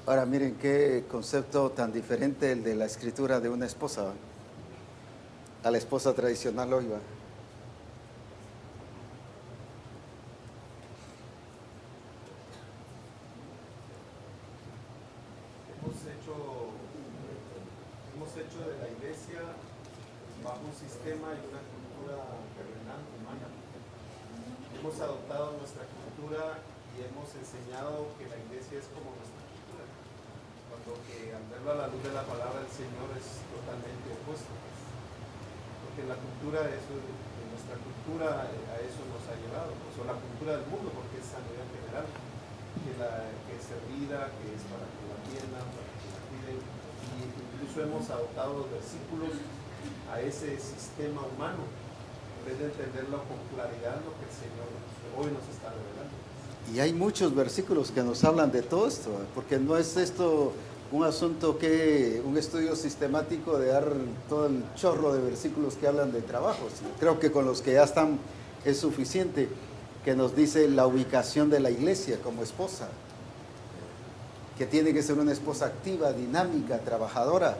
Ahora miren qué concepto tan diferente el de la escritura de una esposa, ¿va? A la esposa tradicional hoy, ¿va? Hemos hecho de la iglesia bajo un sistema y una cultura terrenal humana. Hemos adoptado nuestra cultura y hemos enseñado que la iglesia es como nuestra cultura, cuando que al verlo a la luz de la palabra del Señor es totalmente opuesto. Porque la cultura, nuestra cultura a eso nos ha llevado, pues, o la cultura del mundo, porque es a nivel general, que es servida, que es para que la atiendan, para que la cuiden. Y incluso hemos adoptado los versículos a ese sistema humano, en vez de entenderlo con claridad, lo que el Señor hoy nos está revelando. Y hay muchos versículos que nos hablan de todo esto, porque no es esto un asunto un estudio sistemático de dar todo el chorro de versículos que hablan de trabajos. Creo que con los que ya están es suficiente, que nos dice la ubicación de la iglesia como esposa, que tiene que ser una esposa activa, dinámica, trabajadora.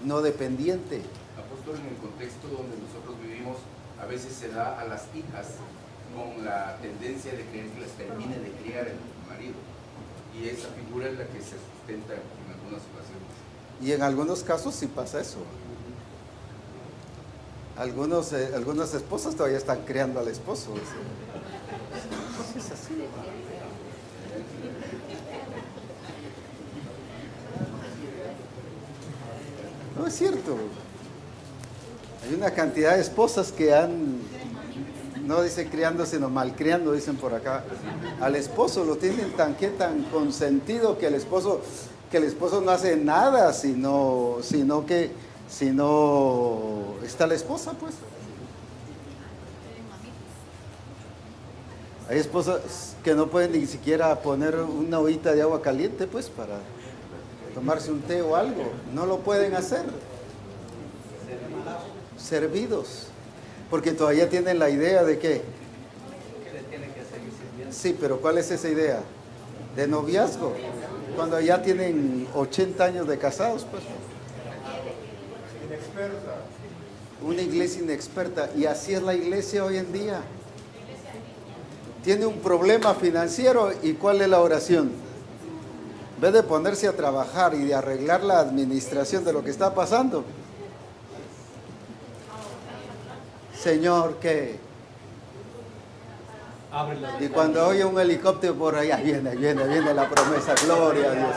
No dependiente. Apóstol, en el contexto donde nosotros vivimos, a veces se da a las hijas con la tendencia de creer que las termine de criar el marido. Y esa figura es la que se sustenta en algunas ocasiones. Y en algunos casos sí pasa eso. Algunas esposas todavía están criando al esposo. Es así. No es cierto. Hay una cantidad de esposas que no dice criando, sino malcriando, dicen por acá. Al esposo lo tienen tan consentido que el esposo no hace nada, sino está la esposa, pues. Hay esposas que no pueden ni siquiera poner una ollita de agua caliente, pues, para tomarse un té o algo. No lo pueden hacer. Servidos. Porque todavía tienen la idea de que... Sí, pero ¿cuál es esa idea? De noviazgo. Cuando ya tienen 80 años de casados, pues. Inexperta. Una iglesia inexperta. Y así es la iglesia hoy en día. Tiene un problema financiero y ¿cuál es la oración? En vez de ponerse a trabajar y de arreglar la administración de lo que está pasando. Señor, ¿qué? Abre las Y cuando oye un helicóptero por allá, viene la promesa, gloria a Dios.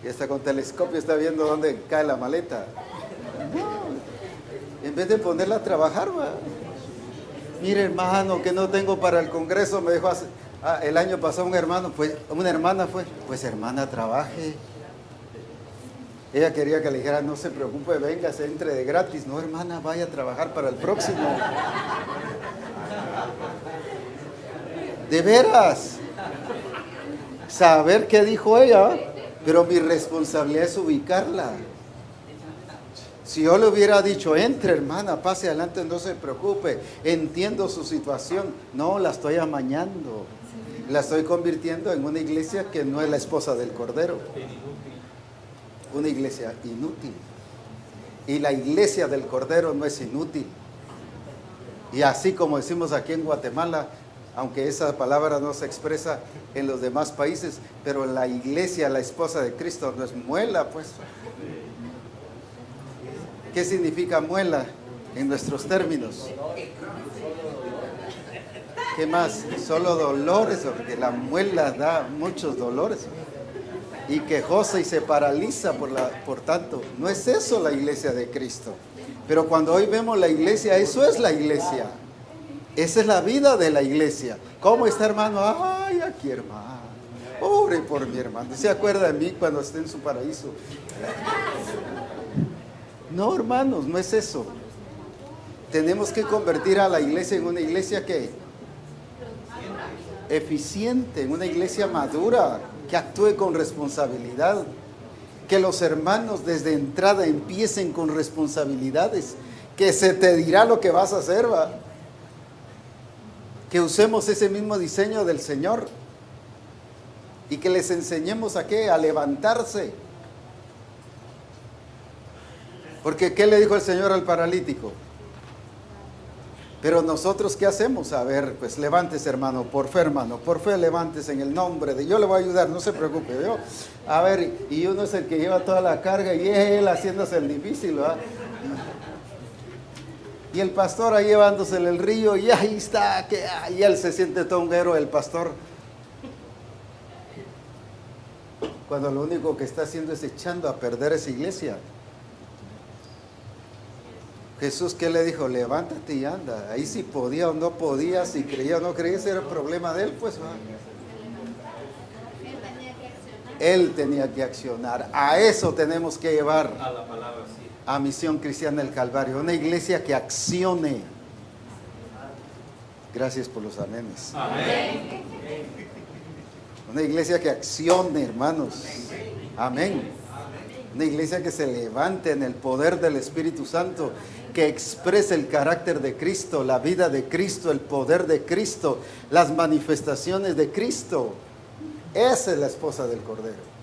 Y hasta con telescopio está viendo dónde cae la maleta. No, en vez de ponerla a trabajar, va. Mire, hermano, que no tengo para el Congreso, me dijo el año pasado una hermana fue, pues hermana, trabaje. Ella quería que le dijera, no se preocupe, venga, se entre de gratis. No, hermana, vaya a trabajar para el próximo. De veras. Saber qué dijo ella, pero mi responsabilidad es ubicarla. Si yo le hubiera dicho, entre hermana, pase adelante, no se preocupe, entiendo su situación. No, la estoy amañando. La estoy convirtiendo en una iglesia que no es la esposa del Cordero. Una iglesia inútil. Y la iglesia del Cordero no es inútil. Y así como decimos aquí en Guatemala, aunque esa palabra no se expresa en los demás países, pero la iglesia, la esposa de Cristo, no es muela, pues. ¿Qué significa muela en nuestros términos? ¿Qué más? Solo dolores, porque la muela da muchos dolores. Y quejosa y se paraliza por tanto. No es eso la iglesia de Cristo. Pero cuando hoy vemos la iglesia, eso es la iglesia. Esa es la vida de la iglesia. ¿Cómo está, hermano? Ay, aquí, hermano. Ore por mi hermano. ¿Se acuerda de mí cuando esté en su paraíso? No, hermanos, no es eso. Tenemos que convertir a la iglesia en una iglesia que eficiente, en una iglesia madura, que actúe con responsabilidad, que los hermanos desde entrada empiecen con responsabilidades, que se te dirá lo que vas a hacer, va. Que usemos ese mismo diseño del Señor y que les enseñemos a qué, a levantarse. Porque ¿qué le dijo el Señor al paralítico? Pero nosotros, ¿qué hacemos? A ver, pues levántese, hermano, por fe levántese en el nombre de... Yo le voy a ayudar, no se preocupe. Yo, a ver, y uno es el que lleva toda la carga y él haciéndose el difícil, ¿verdad? Y el pastor ahí llevándosele el río y ahí está, y él se siente todo un héroe, el pastor. Cuando lo único que está haciendo es echando a perder esa iglesia. Jesús, ¿qué le dijo? Levántate y anda. Ahí si podía o no podía, si creía o no creía, ese era el problema de él, pues. Él tenía que accionar. A eso tenemos que llevar. A la palabra, sí. A Misión Cristiana del Calvario. Una iglesia que accione. Gracias por los amenes. Amén. Una iglesia que accione, hermanos. Amén. Una iglesia que se levante en el poder del Espíritu Santo, que exprese el carácter de Cristo, la vida de Cristo, el poder de Cristo, las manifestaciones de Cristo. Esa es la esposa del Cordero.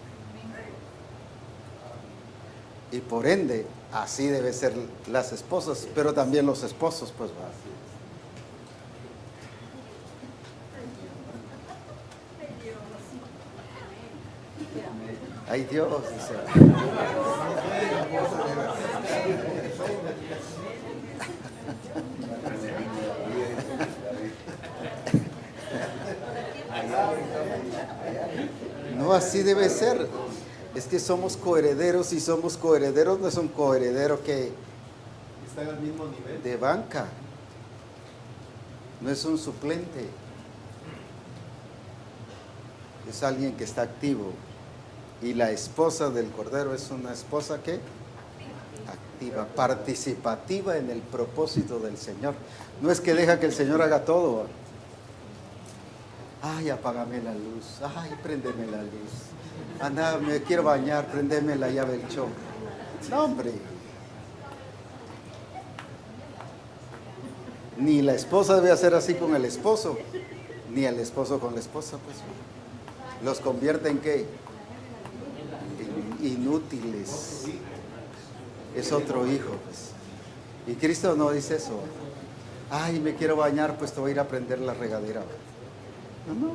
Y por ende, así deben ser las esposas, pero también los esposos, pues va. Ay, Dios, dice. No, así debe ser. Es que somos coherederos y somos coherederos, no es un coheredero que Están al mismo nivel. de banca, no es un suplente, es alguien que está activo. Y la esposa del Cordero es una esposa que activa, participativa en el propósito del Señor. No es que deja que el Señor haga todo. Ay, apágame la luz. Ay, préndeme la luz. Anda, me quiero bañar, préndeme la llave del choque. No, hombre. Ni la esposa debe hacer así con el esposo, ni el esposo con la esposa, pues. Los convierte en ¿qué? Inútiles. Es otro hijo, pues. Y Cristo no dice eso. Ay, me quiero bañar, pues te voy a ir a prender la regadera. No, no.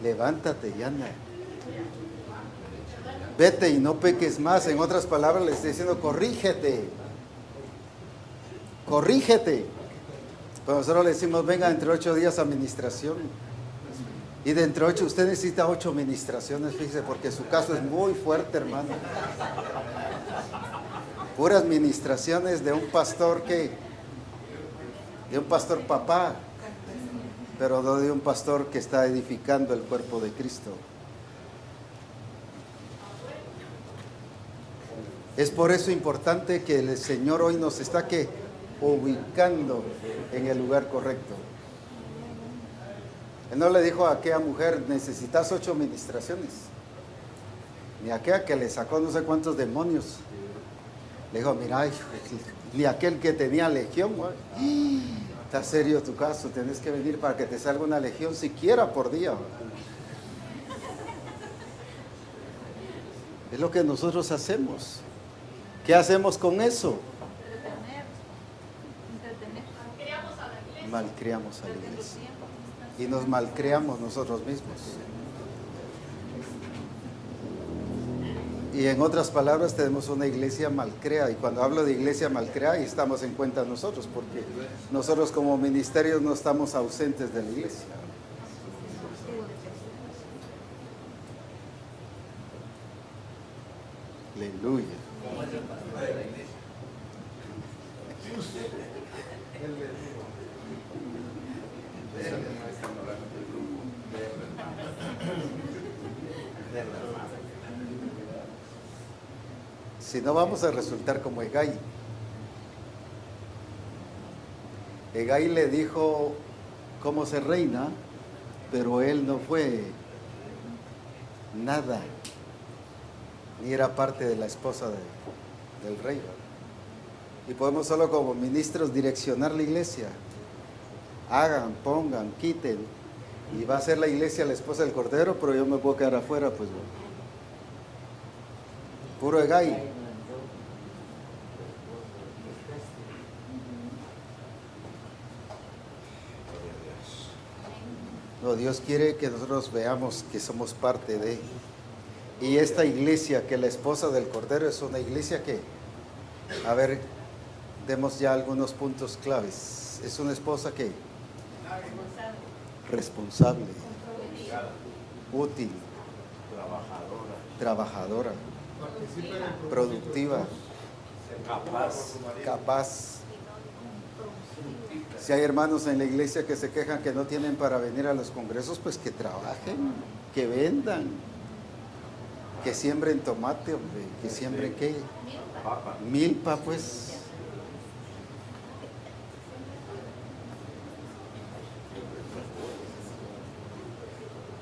Levántate y anda. Vete y no peques más. En otras palabras, le estoy diciendo, corrígete. Corrígete. Pero nosotros le decimos, venga entre 8 días a ministración. Y de entre 8, usted necesita 8 ministraciones, fíjese, porque su caso es muy fuerte, hermano. Puras ministraciones de un pastor de un pastor papá, pero no de un pastor que está edificando el cuerpo de Cristo. Es por eso importante que el Señor hoy nos está ubicando en el lugar correcto. Él no le dijo a aquella mujer, necesitas 8 ministraciones. Ni a aquella que le sacó no sé cuántos demonios. Le dijo, mira, ni aquel que tenía legión. Está serio tu caso, tienes que venir para que te salga una legión siquiera por día. Es lo que nosotros hacemos. ¿Qué hacemos con eso? Malcriamos a la iglesia. Y nos malcriamos nosotros mismos. Y en otras palabras, tenemos una iglesia malcrea. Y cuando hablo de iglesia malcrea, ahí estamos en cuenta nosotros, porque nosotros como ministerios no estamos ausentes de la iglesia. Aleluya. Si no, vamos a resultar como Hegai. Hegai le dijo cómo se reina, pero él no fue nada, ni era parte de la esposa del rey. Y podemos solo como ministros direccionar la iglesia. Hagan, pongan, quiten. Y va a ser la iglesia la esposa del Cordero, pero yo me puedo quedar afuera, pues bueno. Puro Hegai. No, Dios quiere que nosotros veamos que somos parte de. Y esta iglesia, que la esposa del Cordero es una iglesia que, a ver, demos ya algunos puntos claves. Es una esposa que responsable, útil, trabajadora, productiva, capaz. Si hay hermanos en la iglesia que se quejan que no tienen para venir a los congresos, pues que trabajen, que vendan, que siembren tomate, hombre, que siembren ¿qué? Milpa, pues.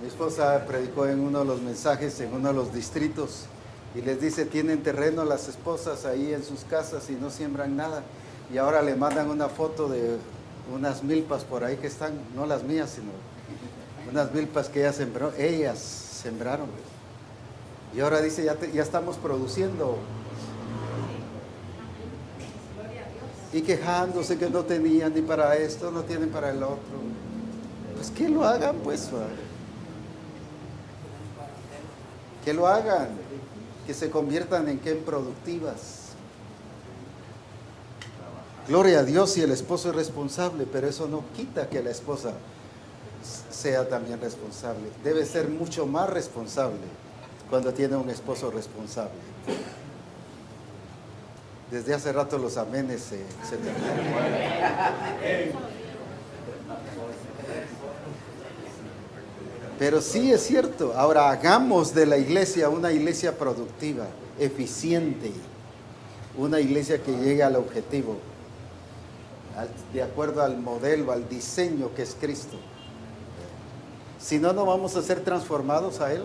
Mi esposa predicó en uno de los mensajes, en uno de los distritos, y les dice, tienen terreno las esposas ahí en sus casas y no siembran nada. Y ahora le mandan una foto de unas milpas por ahí que están, no las mías, sino unas milpas que ellas sembraron. Y ahora dice, ya estamos produciendo. Y quejándose que no tenían ni para esto, no tienen para el otro. Pues que lo hagan, pues. Que lo hagan, que se conviertan en productivas. Gloria a Dios si el esposo es responsable, pero eso no quita que la esposa sea también responsable. Debe ser mucho más responsable cuando tiene un esposo responsable. Desde hace rato los amenes se terminaron. Pero sí es cierto. Ahora hagamos de la iglesia una iglesia productiva, eficiente. una iglesia que llegue al objetivo, de acuerdo al modelo, al diseño que es Cristo. Si no, no vamos a ser transformados a Él.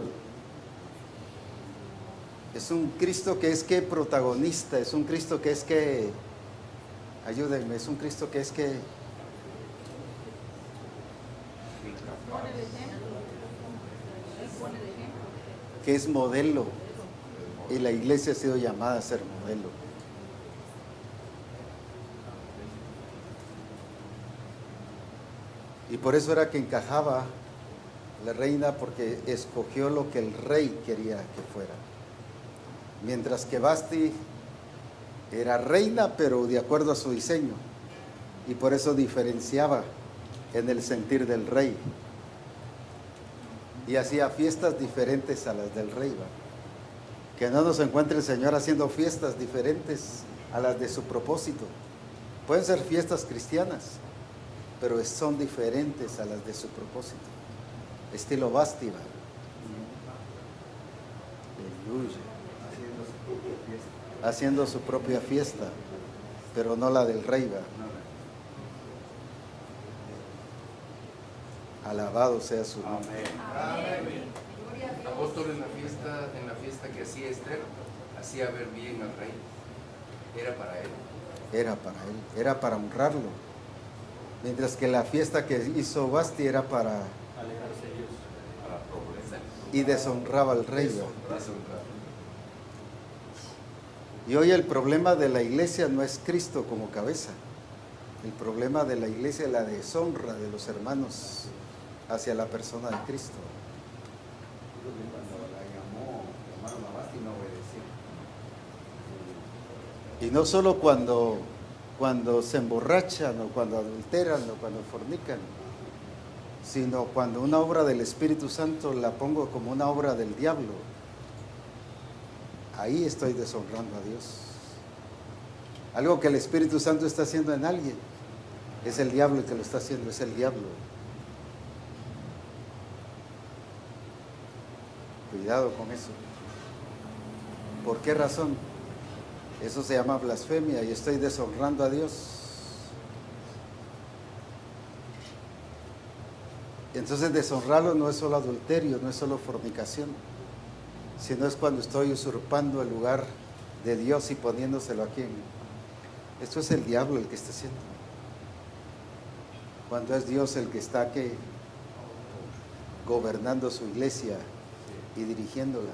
Es un Cristo que es que protagonista, es un Cristo que es que, ayúdenme, es un Cristo que es que Pone el ejemplo. Él pone el ejemplo. que es modelo, y la iglesia ha sido llamada a ser modelo. Y por eso era que encajaba la reina, porque escogió lo que el rey quería que fuera. Mientras que Vasti era reina, pero de acuerdo a su diseño, y por eso diferenciaba en el sentir del rey. Y hacía fiestas diferentes a las del rey, ¿va? Que no nos encuentre el Señor haciendo fiestas diferentes a las de su propósito. Pueden ser fiestas cristianas, pero son diferentes a las de su propósito. Estilo Vasti, ¿va? Aleluya. Haciendo su propia fiesta, pero no la del rey, ¿va? Alabado sea su nombre. Amén. Apóstol, en la fiesta que hacía Esther, hacía ver bien al rey. Era para él. Era para él, era para honrarlo. Mientras que la fiesta que hizo Vasti era para Alegrarse Dios. Para la pobreza. y deshonraba al rey, ¿va? Deshonrar. Y hoy el problema de la iglesia no es Cristo como cabeza. El problema de la iglesia es la deshonra de los hermanos hacia la persona de Cristo. Cuando la llamaron a Vasti, no obedeció. Y no solo cuando se emborrachan, o cuando adulteran, o cuando fornican, sino cuando una obra del Espíritu Santo la pongo como una obra del diablo. Ahí estoy deshonrando a Dios. Algo que el Espíritu Santo está haciendo en alguien, es el diablo el que lo está haciendo, es el diablo. Cuidado con eso. ¿Por qué razón? Eso se llama blasfemia y estoy deshonrando a Dios. Entonces deshonrarlo no es solo adulterio, no es solo fornicación, sino es cuando estoy usurpando el lugar de Dios y poniéndoselo aquí. Esto es el diablo el que está haciendo. Cuando es Dios el que está aquí gobernando su iglesia y dirigiéndola.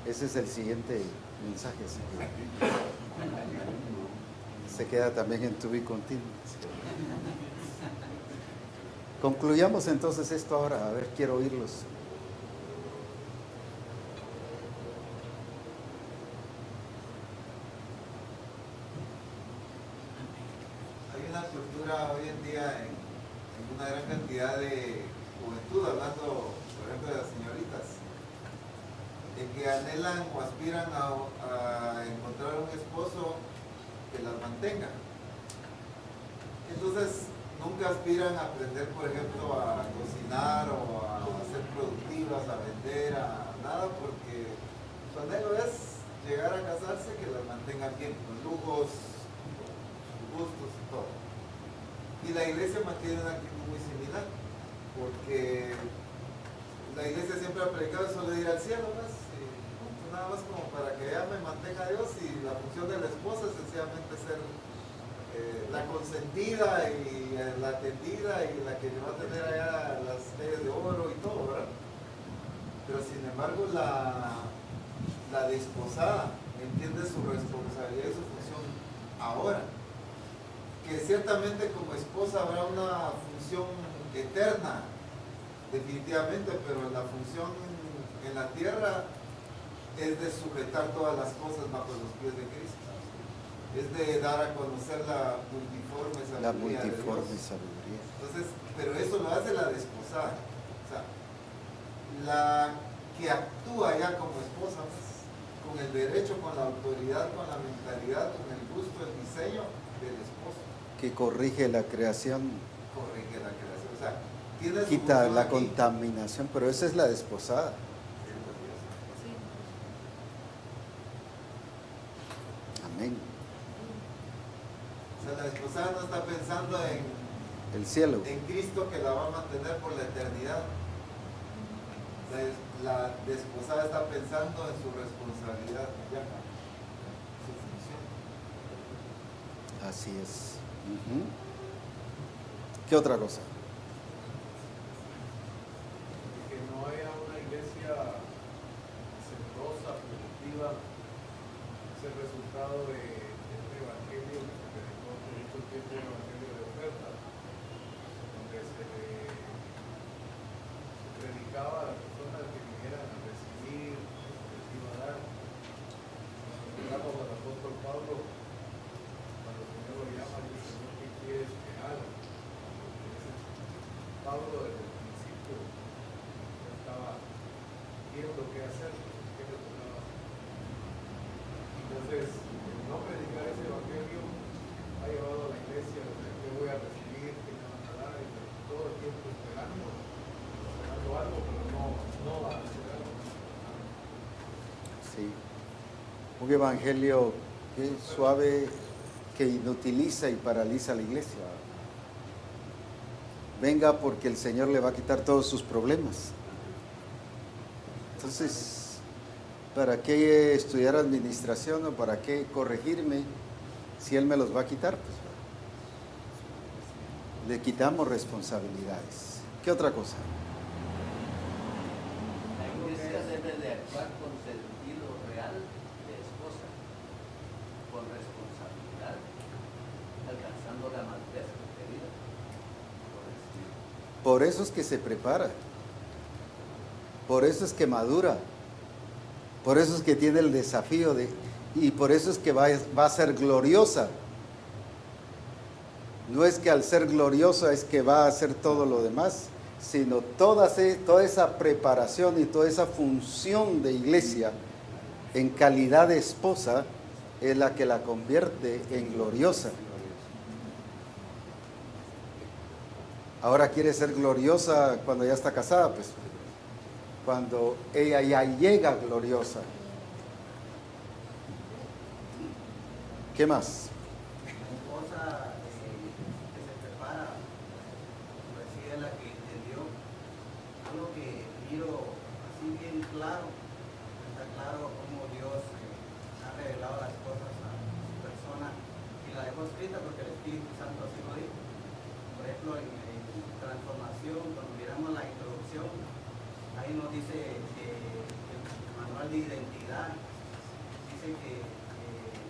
Ese es el siguiente mensaje. Se queda también en tu be continuo. Concluyamos entonces esto ahora. A ver, quiero oírlos. Hay una cultura hoy en día en una gran cantidad de juventud, hablando por ejemplo de las señoritas, de que anhelan o aspiran a encontrar un esposo que las mantenga. Entonces nunca aspiran a aprender, por ejemplo, a cocinar o a ser productivas, a vender, a nada, porque su anhelo es llegar a casarse, que las mantengan bien, con lujos, gustos y todo. Y la iglesia mantiene una actitud muy similar, porque la iglesia siempre ha predicado eso de ir al cielo, ¿no? Nada más como para que ella me mantenga a Dios, y la función de la esposa es sencillamente ser la consentida y la atendida y la que le va a tener allá las medias de oro y todo, ¿verdad? Pero sin embargo la desposada entiende su responsabilidad y su función ahora. Que ciertamente como esposa habrá una función eterna, definitivamente, pero la función en la tierra es de sujetar todas las cosas bajo los pies de Cristo. Es de dar a conocer la multiforme sabiduría de Dios. Sabiduría. Entonces, pero eso lo hace la desposada. O sea, la que actúa ya como esposa, pues, con el derecho, con la autoridad, con la mentalidad, con el gusto, el diseño del esposo. Que corrige la creación, Corrige la creación. O sea, tiene su quita función la aquí. contaminación, pero esa es la desposada. Amén. O sea, la desposada no está pensando El cielo. en Cristo que la va a mantener por la eternidad. La desposada está pensando en su responsabilidad, ya, su función. Así es. Ujú. ¿Qué otra cosa? Que no haya una iglesia centrosa, productiva, es el resultado de este evangelio que se predicó por mucho tiempo, un evangelio de oferta, donde se predicaba a las personas que vinieran a recibir, que les iba a dar. Nos encontramos al apóstol Pablo, cuando el Señor lo llama, dice: Señor, ¿qué quieres que haga? Pablo desde el principio estaba viendo qué hacer, qué le tocaba hacer. Entonces, el no predicar ese evangelio ha llevado a la iglesia a decir: ¿qué voy a recibir? ¿Qué me van a dar? Y todo el tiempo esperando algo, pero no va a hacer algo. Sí. Un evangelio que suave, que inutiliza y paraliza a la iglesia. Venga porque el Señor le va a quitar todos sus problemas. Entonces, ¿para qué estudiar administración o para qué corregirme si Él me los va a quitar? Pues, le quitamos responsabilidades. ¿Qué otra cosa? La iglesia debe de actuar con sentido real de esposa, con responsabilidad, alcanzando la madurez requerida. Por eso es que se prepara, por eso es que madura, por eso es que tiene el desafío y por eso es que va a ser gloriosa. No es que al ser gloriosa es que va a hacer todo lo demás, sino toda esa preparación y toda esa función de iglesia en calidad de esposa es la que la convierte en gloriosa. Ahora quiere ser gloriosa cuando ya está casada, pues cuando ella ya llega gloriosa. ¿Qué más? La esposa que se prepara, pues sí es la que entendió. Algo que miro así bien claro, está claro cómo Dios ha revelado las cosas a su persona y la dejó escrita porque el Espíritu Santo así lo dijo. Por ejemplo, en transformación, cuando miramos la introducción, ahí nos dice que el manual de identidad dice que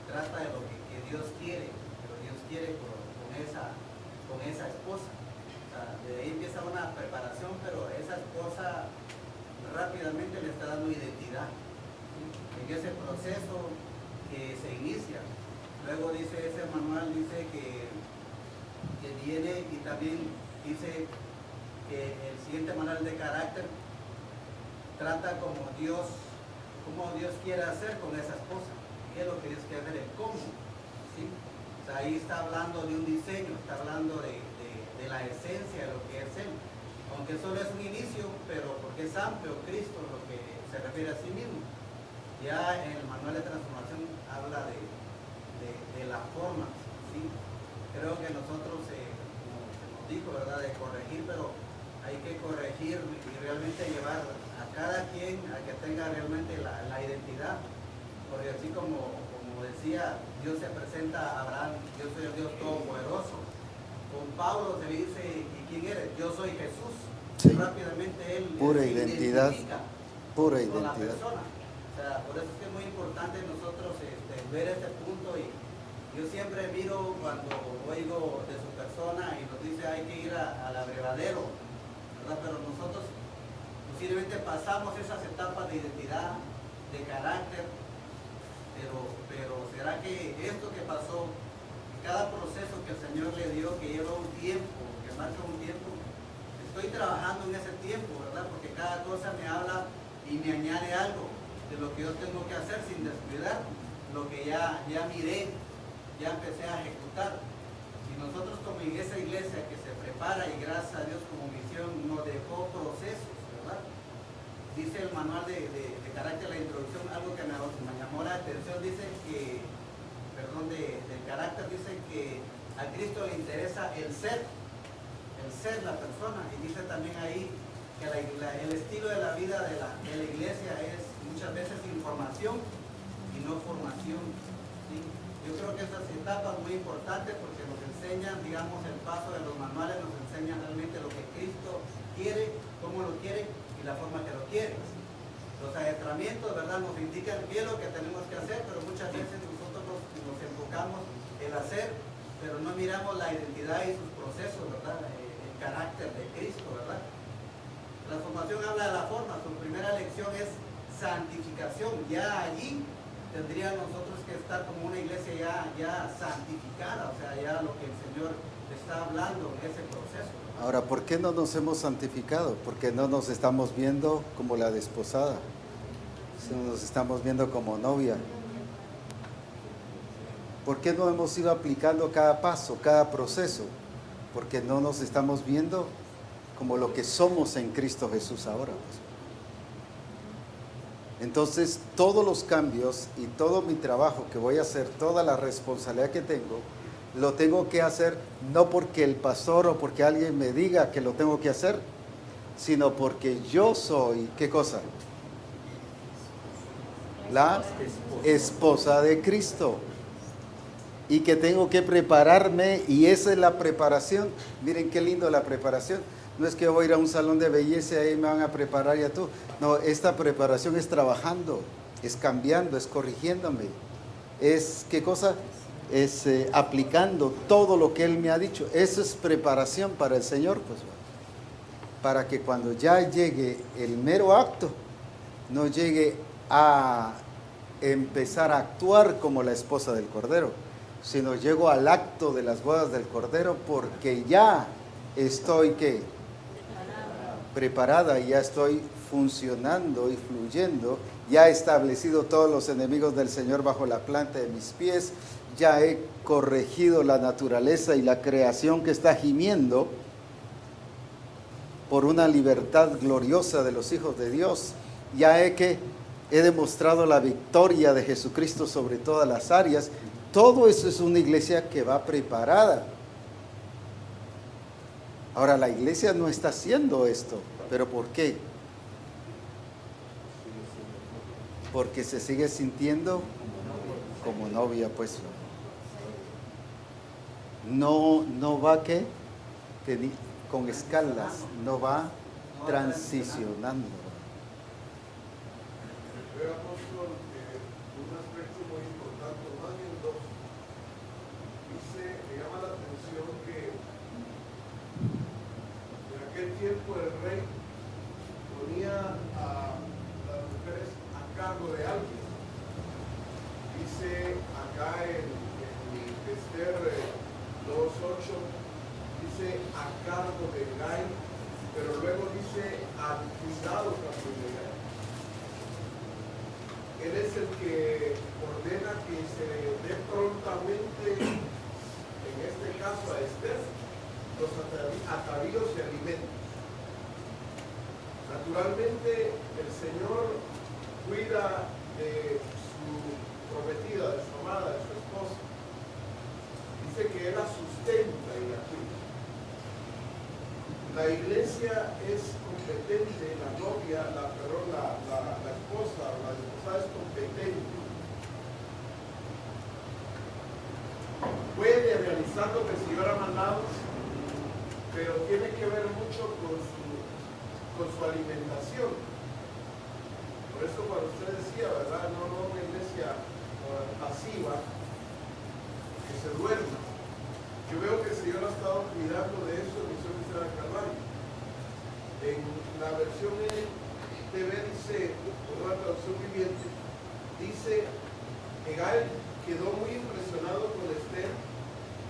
trata de lo que Dios quiere, pero Dios quiere con esa esposa. O sea, de ahí empieza una preparación, pero esa esposa rápidamente le está dando identidad. En ese proceso que se inicia. Luego dice ese manual, dice que viene y también dice que el siguiente manual de carácter trata como Dios quiere hacer con esa esposa. ¿Qué es lo que Dios quiere hacer? El cómo. ¿Sí? O sea, ahí está hablando de un diseño, está hablando de la esencia de lo que es Él. Aunque solo es un inicio, pero porque es amplio Cristo lo que se refiere a sí mismo. Ya en el manual de transformación habla de la forma. ¿Sí? Creo que nosotros, como se nos dijo, ¿verdad?, de corregir, pero hay que corregir y realmente llevar a cada quien a que tenga realmente la identidad. Porque así como decía, Dios se presenta a Abraham: yo soy el Dios Todopoderoso. Con Pablo se dice: ¿y quién eres? Yo soy Jesús. Sí. Rápidamente él Pura se identidad, identifica pura con identidad. la persona. O sea, por eso es que es muy importante nosotros ver este punto. Y yo siempre miro cuando oigo de su persona y nos dice: hay que ir al abrevadero, ¿verdad? Pero nosotros posiblemente pasamos esas etapas de identidad, de carácter, pero ¿será que esto que pasó, cada proceso que el Señor le dio, que lleva un tiempo, que marca un tiempo, estoy trabajando en ese tiempo, ¿verdad? Porque cada cosa me habla y me añade algo de lo que yo tengo que hacer sin descuidar lo que ya miré, ya empecé a ejecutar. Y nosotros como iglesia que se prepara, y gracias a Dios como misión nos dejó procesos, ¿verdad? Dice el manual de carácter, la introducción, algo que me llamó la atención, dice que del carácter, dice que a Cristo le interesa el ser, la persona, y dice también ahí que el estilo de la vida de la iglesia es muchas veces información y no formación, ¿sí? Yo creo que estas etapas son muy importantes porque nos enseñan, digamos, el paso de los manuales, nos enseñan realmente lo que Cristo quiere, cómo lo quiere y la forma que lo quiere. Los adiestramientos, ¿verdad?, nos indican bien lo que tenemos que hacer, pero muchas veces nosotros nos enfocamos en hacer, pero no miramos la identidad y sus procesos, ¿verdad?, el carácter de Cristo, ¿verdad? La formación habla de la forma, su primera lección es santificación. Ya allí tendría nosotros que estar como una iglesia ya santificada, o sea, ya lo que el Señor está hablando en ese proceso. Ahora, ¿por qué no nos hemos santificado? Porque no nos estamos viendo como la desposada, sino nos estamos viendo como novia. ¿Por qué no hemos ido aplicando cada paso, cada proceso? Porque no nos estamos viendo como lo que somos en Cristo Jesús ahora. Entonces, todos los cambios y todo mi trabajo que voy a hacer, toda la responsabilidad que tengo, lo tengo que hacer no porque el pastor o porque alguien me diga que lo tengo que hacer, sino porque yo soy, ¿qué cosa? La esposa de Cristo. Y que tengo que prepararme, y esa es la preparación. Miren qué lindo la preparación. No es que voy a ir a un salón de belleza y ahí me van a preparar ya tú. No, esta preparación es trabajando, es cambiando, es corrigiéndome. Es, ¿qué cosa? Es aplicando todo lo que Él me ha dicho. Eso es preparación para el Señor, pues, para que cuando ya llegue el mero acto, no llegue a empezar a actuar como la esposa del Cordero, sino llego al acto de las bodas del Cordero porque ya estoy, ¿qué? Preparada, ya estoy funcionando y fluyendo, ya he establecido todos los enemigos del Señor bajo la planta de mis pies, ya he corregido la naturaleza y la creación que está gimiendo por una libertad gloriosa de los hijos de Dios, ya he demostrado la victoria de Jesucristo sobre todas las áreas. Todo eso es una iglesia que va preparada. Ahora, la iglesia no está haciendo esto, ¿pero por qué? Porque se sigue sintiendo como novia, pues. No va con escalas, no va transicionando. Pero apóstol, un aspecto muy importante, más bien dos. Me llama la atención que en aquel tiempo el rey ponía a las mujeres a cargo de alguien. Dice acá en Esther 2:8, dice a cargo de Gai, pero luego dice al cuidado también de Gai. Él es el que ordena que se dé prontamente, en este caso a Esther, los atavíos y alimentos. Naturalmente, el Señor cuida de su prometida, de su amada, de su esposa. Dice que Él la sustenta y la cuida. La iglesia es competente, la novia, la esposa es competente. Puede realizar lo que el Señor ha mandado, pero tiene que ver mucho con su alimentación. Por eso cuando usted decía, ¿verdad? No una iglesia pasiva, que se duerma. Yo veo que el Señor ha estado cuidando de eso en Misión Cristiana del Calvario. En la versión NTV dice, una traducción viviente, dice que Gai quedó muy impresionado con Esther,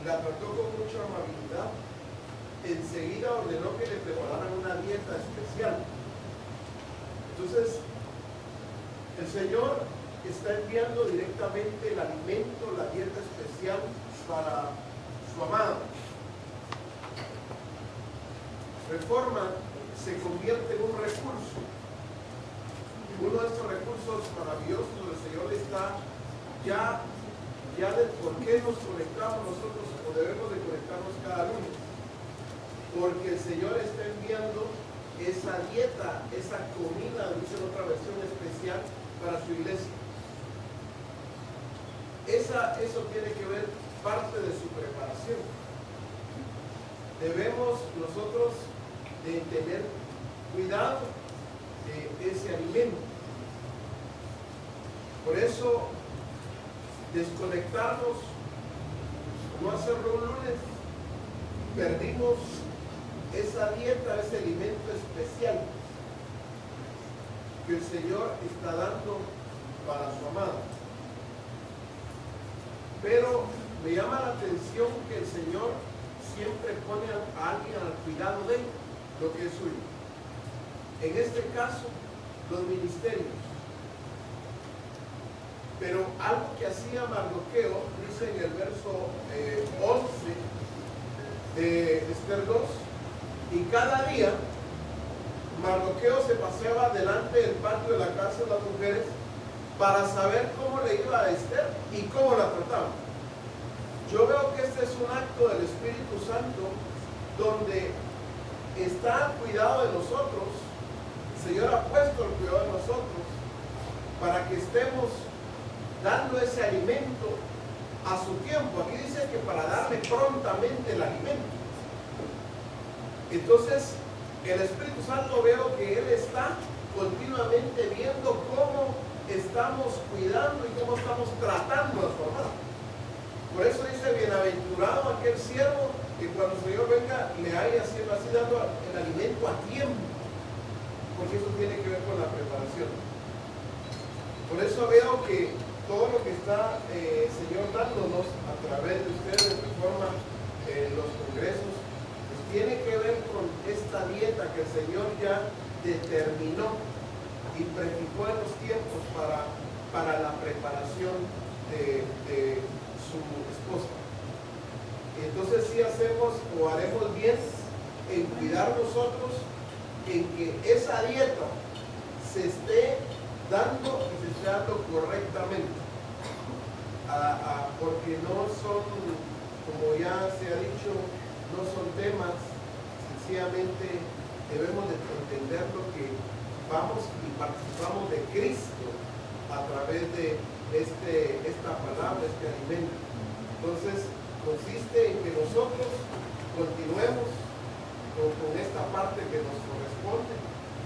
la trató con mucha amabilidad, enseguida ordenó que le prepararan una dieta especial. Entonces, el Señor está enviando directamente el alimento, la dieta especial para su amado. Reforma se convierte en un recurso. Uno de estos recursos maravillosos donde el Señor está ya ya de por qué nos conectamos nosotros o debemos de conectarnos cada lunes. Porque el Señor está enviando esa dieta, esa comida, dice en otra versión especial para su iglesia. Eso tiene que ver parte de su preparación. Debemos nosotros de tener cuidado de ese alimento. Por eso, desconectarnos, no hacerlo un lunes, perdimos esa dieta, ese alimento especial que el Señor está dando para su amada. Pero me llama la atención que el Señor siempre pone a alguien al cuidado de lo que es suyo. En este caso, los ministerios. Pero algo que hacía Mardoqueo, dice en el verso 11 de Esther 2, y cada día Mardoqueo se paseaba delante del patio de la casa de las mujeres para saber cómo le iba a Esther y cómo la trataba. Yo veo que este es un acto del Espíritu Santo donde está al cuidado de nosotros. El Señor ha puesto el cuidado de nosotros para que estemos dando ese alimento a su tiempo. Aquí dice que para darle prontamente el alimento. Entonces, el Espíritu Santo veo que Él está continuamente viendo cómo estamos cuidando y cómo estamos tratando a su amada. Por eso dice, bienaventurado aquel siervo que cuando el Señor venga le haya sido así dando el alimento a tiempo, porque eso tiene que ver con la preparación. Por eso veo que todo lo que está el Señor dándonos a través de ustedes de forma en los congresos, pues tiene que ver con esta dieta que el Señor ya determinó y prefijó en los tiempos para la preparación de su esposa. Entonces sí hacemos o haremos bien en cuidar nosotros, en que esa dieta se esté dando y se esté dando correctamente, porque no son, como ya se ha dicho, no son temas, sencillamente debemos de entender lo que vamos y participamos de Cristo a través de esta palabra, este alimento. Entonces consiste en que nosotros continuemos con esta parte que nos corresponde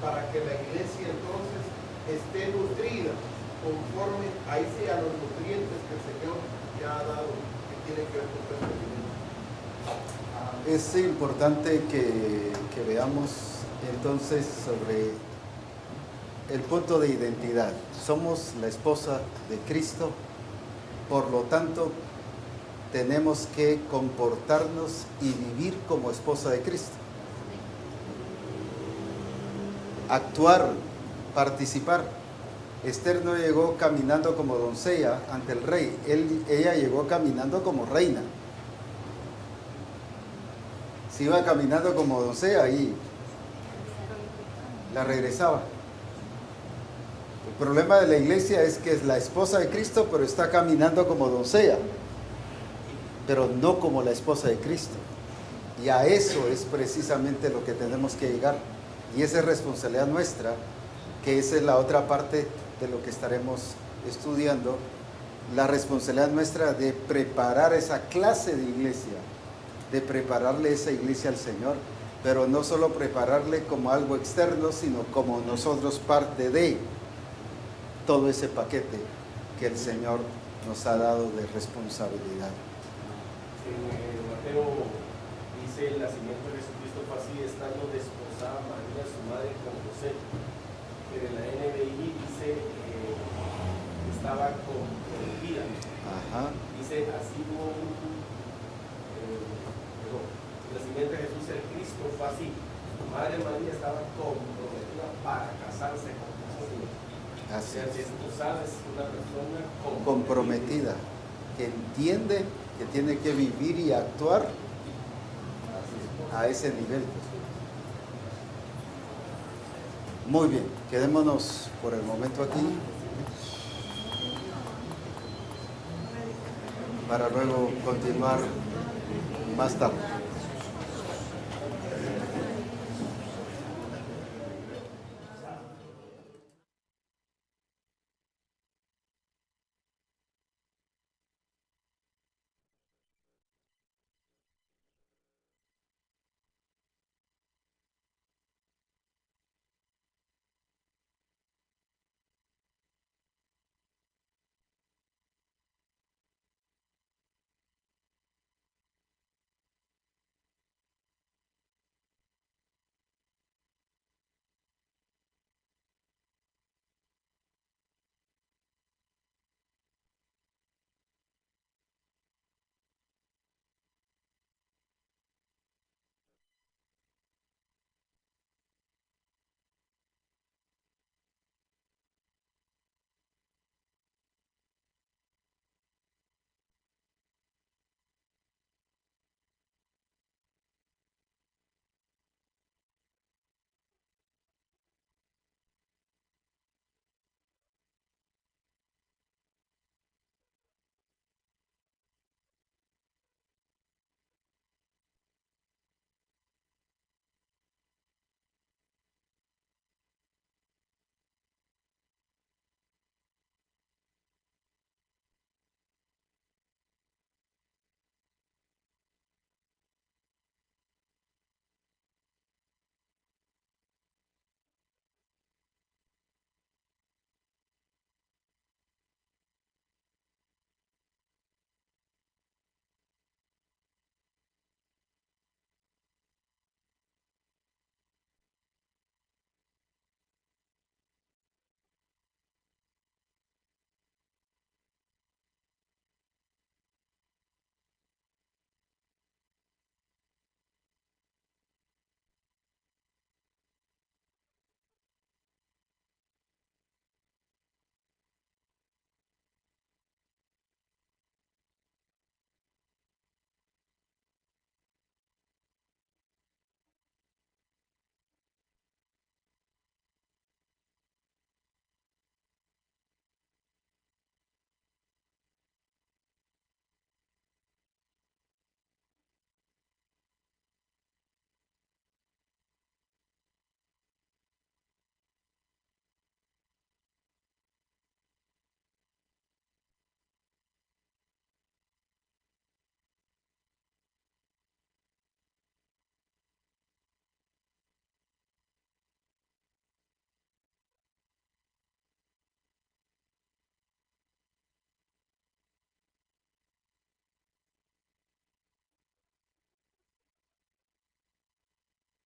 para que la iglesia entonces esté nutrida conforme ahí sea los nutrientes que el Señor ya ha dado, que tienen que ver con este alimento. Es importante que veamos entonces sobre el punto de identidad. Somos la esposa de Cristo, por lo tanto tenemos que comportarnos y vivir como esposa de Cristo. Actuar, participar. Esther no llegó caminando como doncella ante el rey, ella llegó caminando como reina. Si iba caminando como doncella y la regresaba. El problema de la iglesia es que es la esposa de Cristo, pero está caminando como doncella, pero no como la esposa de Cristo. Y a eso es precisamente lo que tenemos que llegar. Y esa es responsabilidad nuestra, que esa es la otra parte de lo que estaremos estudiando, la responsabilidad nuestra de preparar esa clase de iglesia, de prepararle esa iglesia al Señor, pero no solo prepararle como algo externo, sino como nosotros parte de todo ese paquete que el Señor nos ha dado de responsabilidad. En Mateo dice el nacimiento de Jesucristo fue así, estando desposada María, su madre, con José. Pero en la NBI dice estaba comprometida. Ajá. Dice así como el nacimiento de Jesús el Cristo fue así. Su madre María estaba comprometida para casarse con Jesús. Así O sea, es. esposada es una persona Comprometida, que entiende que tiene que vivir y actuar a ese nivel. Muy bien, quedémonos por el momento aquí. para luego continuar más tarde.